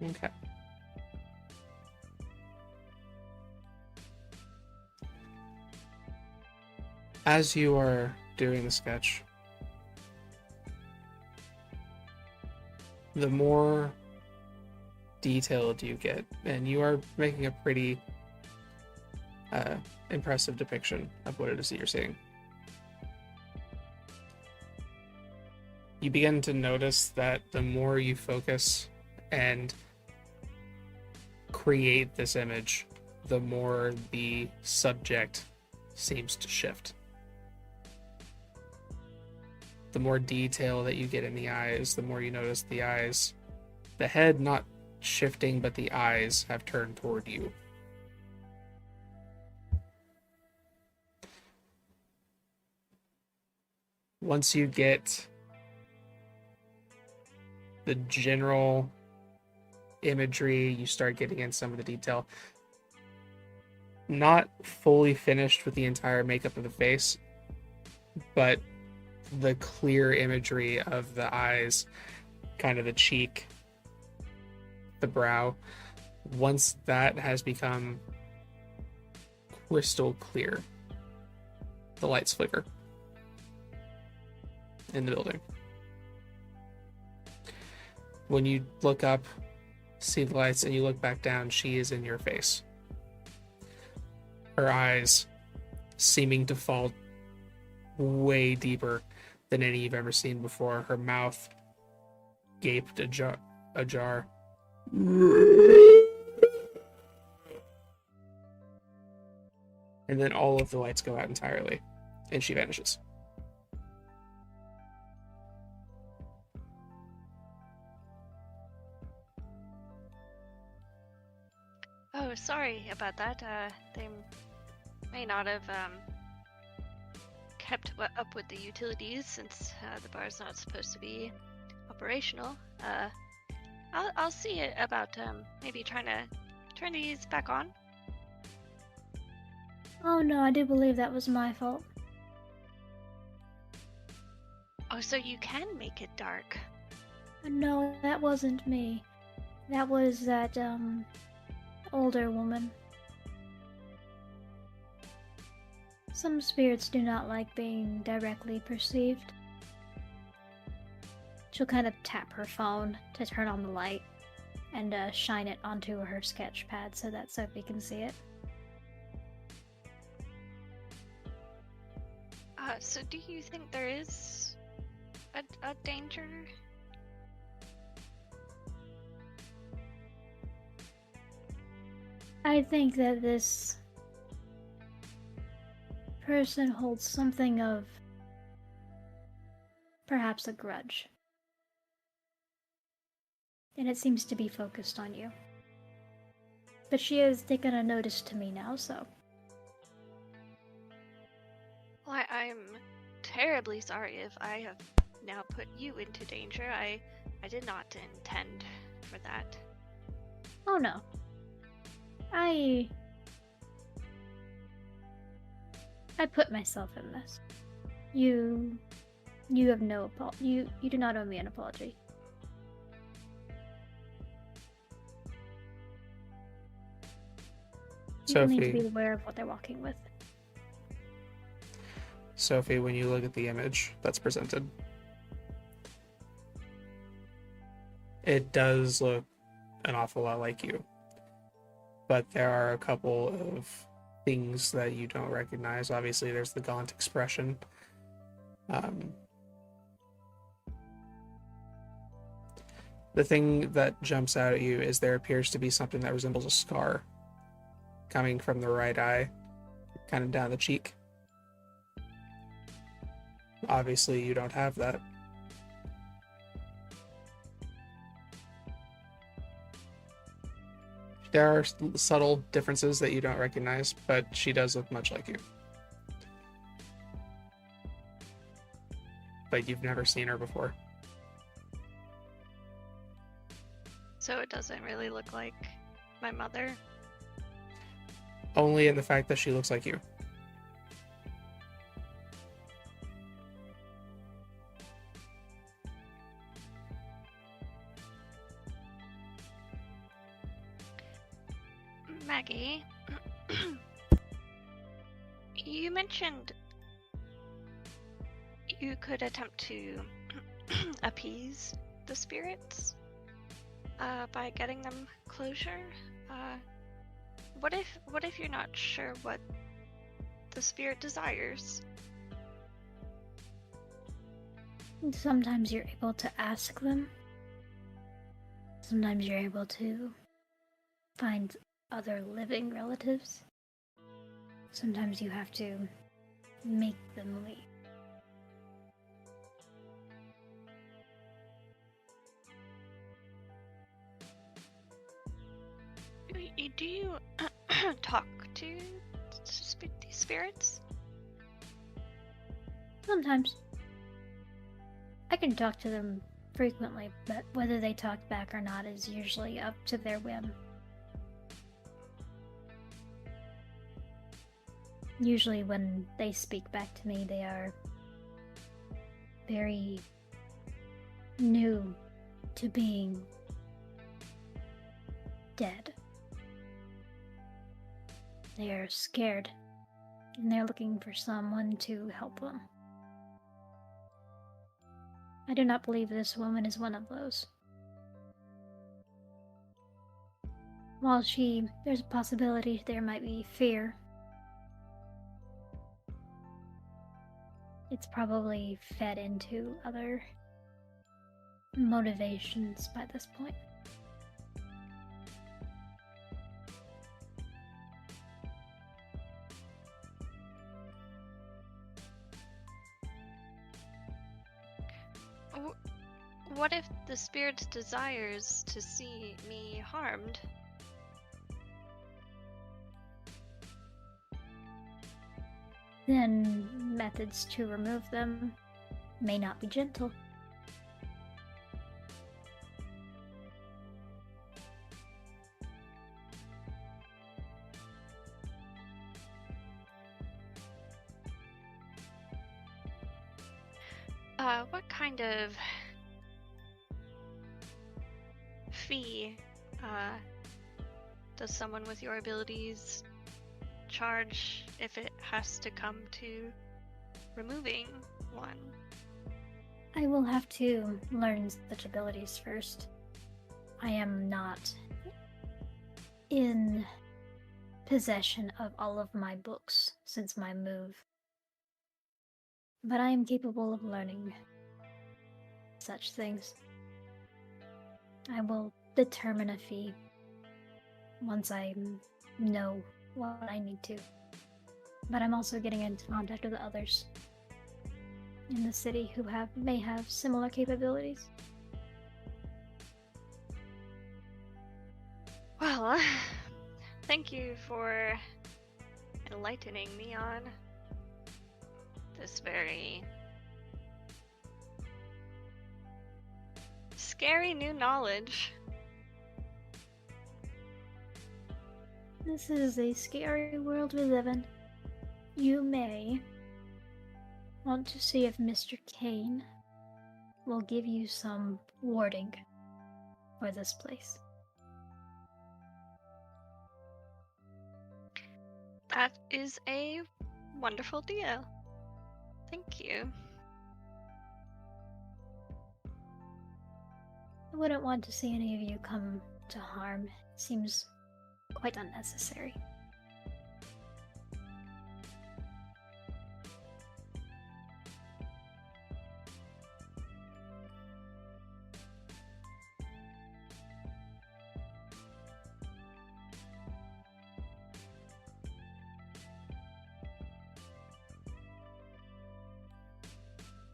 Okay. As you are doing the sketch, the more detailed you get, and you are making a pretty impressive depiction of what it is that you're seeing. You begin to notice that the more you focus and create this image, the more the subject seems to shift. The more detail that you get in the eyes, the more you notice the eyes, the head not shifting, but the eyes have turned toward you. Once you get the general imagery, you start getting in some of the detail. Not fully finished with the entire makeup of the face, but the clear imagery of the eyes, kind of the cheek, the brow. Once that has become crystal clear, the lights flicker in the building. When you look up, see the lights, and you look back down, she is in your face. Her eyes seeming to fall way deeper than any you've ever seen before. Her mouth gaped ajar. And then all of the lights go out entirely, and she vanishes. Oh, sorry about that. They may not have kept up with the utilities since the bar's not supposed to be operational. I'll see about maybe trying to turn these back on. Oh no, I do believe that was my fault. Oh, so you can make it dark. No, that wasn't me. That was that, older woman. Some spirits do not like being directly perceived. She'll kind of tap her phone to turn on the light and shine it onto her sketch pad so that Sophie can see it. So do you think there is a danger? I think that this person holds something of perhaps a grudge. And it seems to be focused on you. But she has taken a notice to me now, so. Well, I'm terribly sorry if I have now put you into danger. I did not intend for that. Oh no. I put myself in this. You have no apology. You do not owe me an apology. People need to be Sophie, aware of what they're walking with. Sophie, when you look at the image that's presented, it does look an awful lot like you. But there are a couple of things that you don't recognize. Obviously, there's the gaunt expression. The thing that jumps out at you is there appears to be something that resembles a scar coming from the right eye, kind of down the cheek. Obviously, you don't have that. There are subtle differences that you don't recognize, but she does look much like you. But you've never seen her before. So it doesn't really look like my mother. Only in the fact that she looks like you. Maggie, you mentioned you could attempt to appease the spirits by getting them closure. What if you're not sure what the spirit desires? Sometimes you're able to ask them. Sometimes you're able to find other living relatives. Sometimes you have to make them leave. Do you talk to these spirits? Sometimes. I can talk to them frequently, but whether they talk back or not is usually up to their whim. Usually when they speak back to me, they are very new to being dead. They are scared, and they're looking for someone to help them. I do not believe this woman is one of those. While there's a possibility there might be fear, it's probably fed into other motivations by this point. What if the spirit desires to see me harmed? then methods to remove them may not be gentle. What kind of fee does someone with your abilities charge if it has to come to removing one? I will have to learn such abilities first. I am not in possession of all of my books since my move, but I am capable of learning such things. I will determine a fee once I know what I need to. But I'm also getting into contact with the others in the city who may have similar capabilities. Well, thank you for enlightening me on this very scary new knowledge. This is a scary world we live in. You may want to see if Mr. Kane will give you some warding for this place. That is a wonderful deal. Thank you. I wouldn't want to see any of you come to harm. It seems quite unnecessary.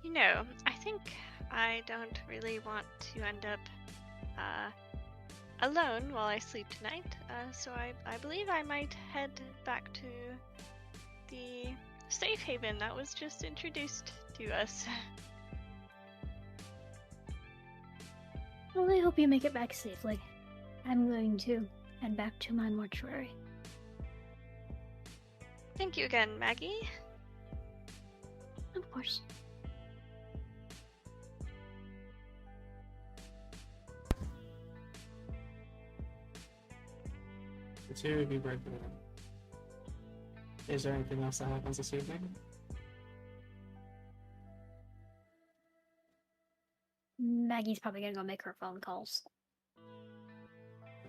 You know, I think I don't really want to end up alone while I sleep tonight, so I believe I might head back to the safe haven that was just introduced to us. Well, I hope you make it back safely. I'm going to head back to my mortuary. Thank you again, Maggie. Of course. The two of you break the room. Is there anything else that happens this evening? Maggie's probably gonna go make her phone calls.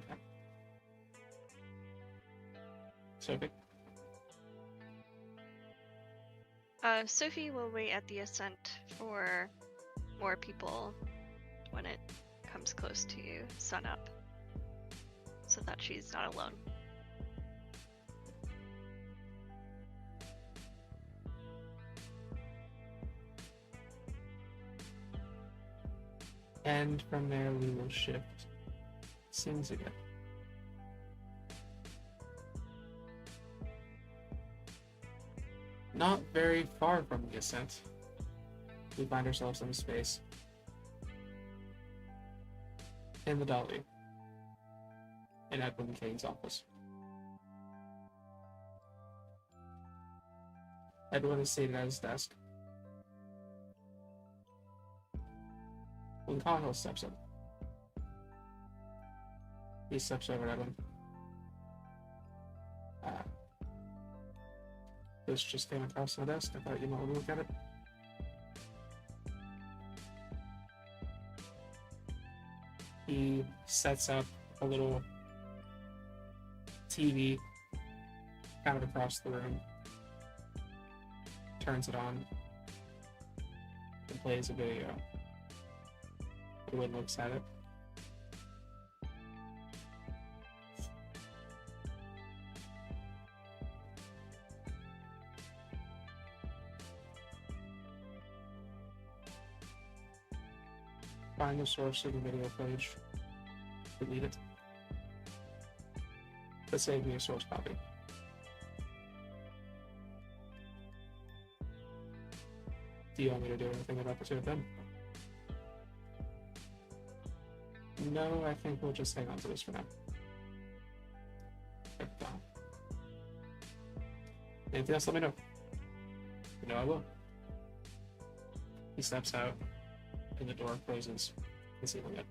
Okay. Sophie? Sophie will wait at the ascent for more people when it comes close to sunup, so that she's not alone. And from there we will shift scenes again. Not very far from the ascent, we find ourselves in a space in the Dolly, in Edwin Kane's office. Edwin is seated at his desk when Connell steps in. He steps over to Edwin. This just came across my desk. I thought you might want to look at it. He sets up a little TV kind of across the room, turns it on, and plays a video. Edwin looks at it. Find the source of the video footage, delete it, but save me a source copy. Do you want me to do anything about the two of them? No, I think we'll just hang on to this for now. Anything else, let me know. You know I will. He steps out, and the door closes, concealing it.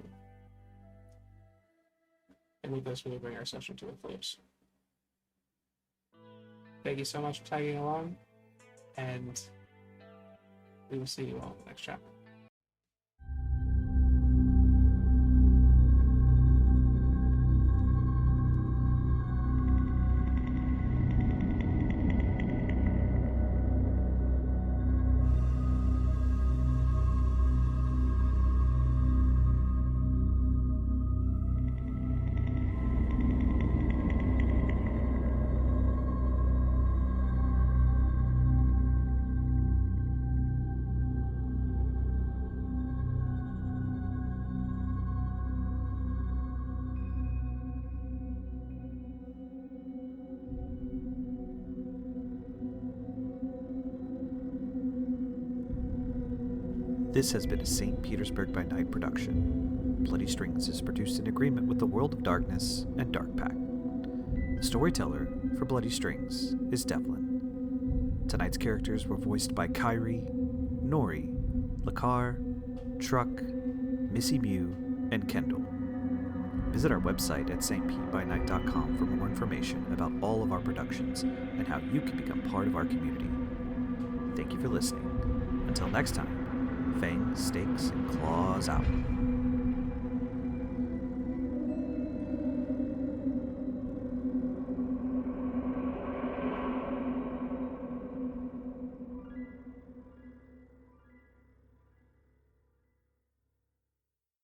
And with this, we will bring our session to a close. Thank you so much for tagging along, and we will see you all in the next chapter. This has been a St. Petersburg by Night production. Bloody Strings is produced in agreement with the World of Darkness and Dark Pact. The storyteller for Bloody Strings is Devlin. Tonight's characters were voiced by Kyrie, Noree, Lekar, Truck, MissyMew, and Kendall. Visit our website at stpbynight.com for more information about all of our productions and how you can become part of our community. Thank you for listening. Until next time, fangs, stakes, and claws out.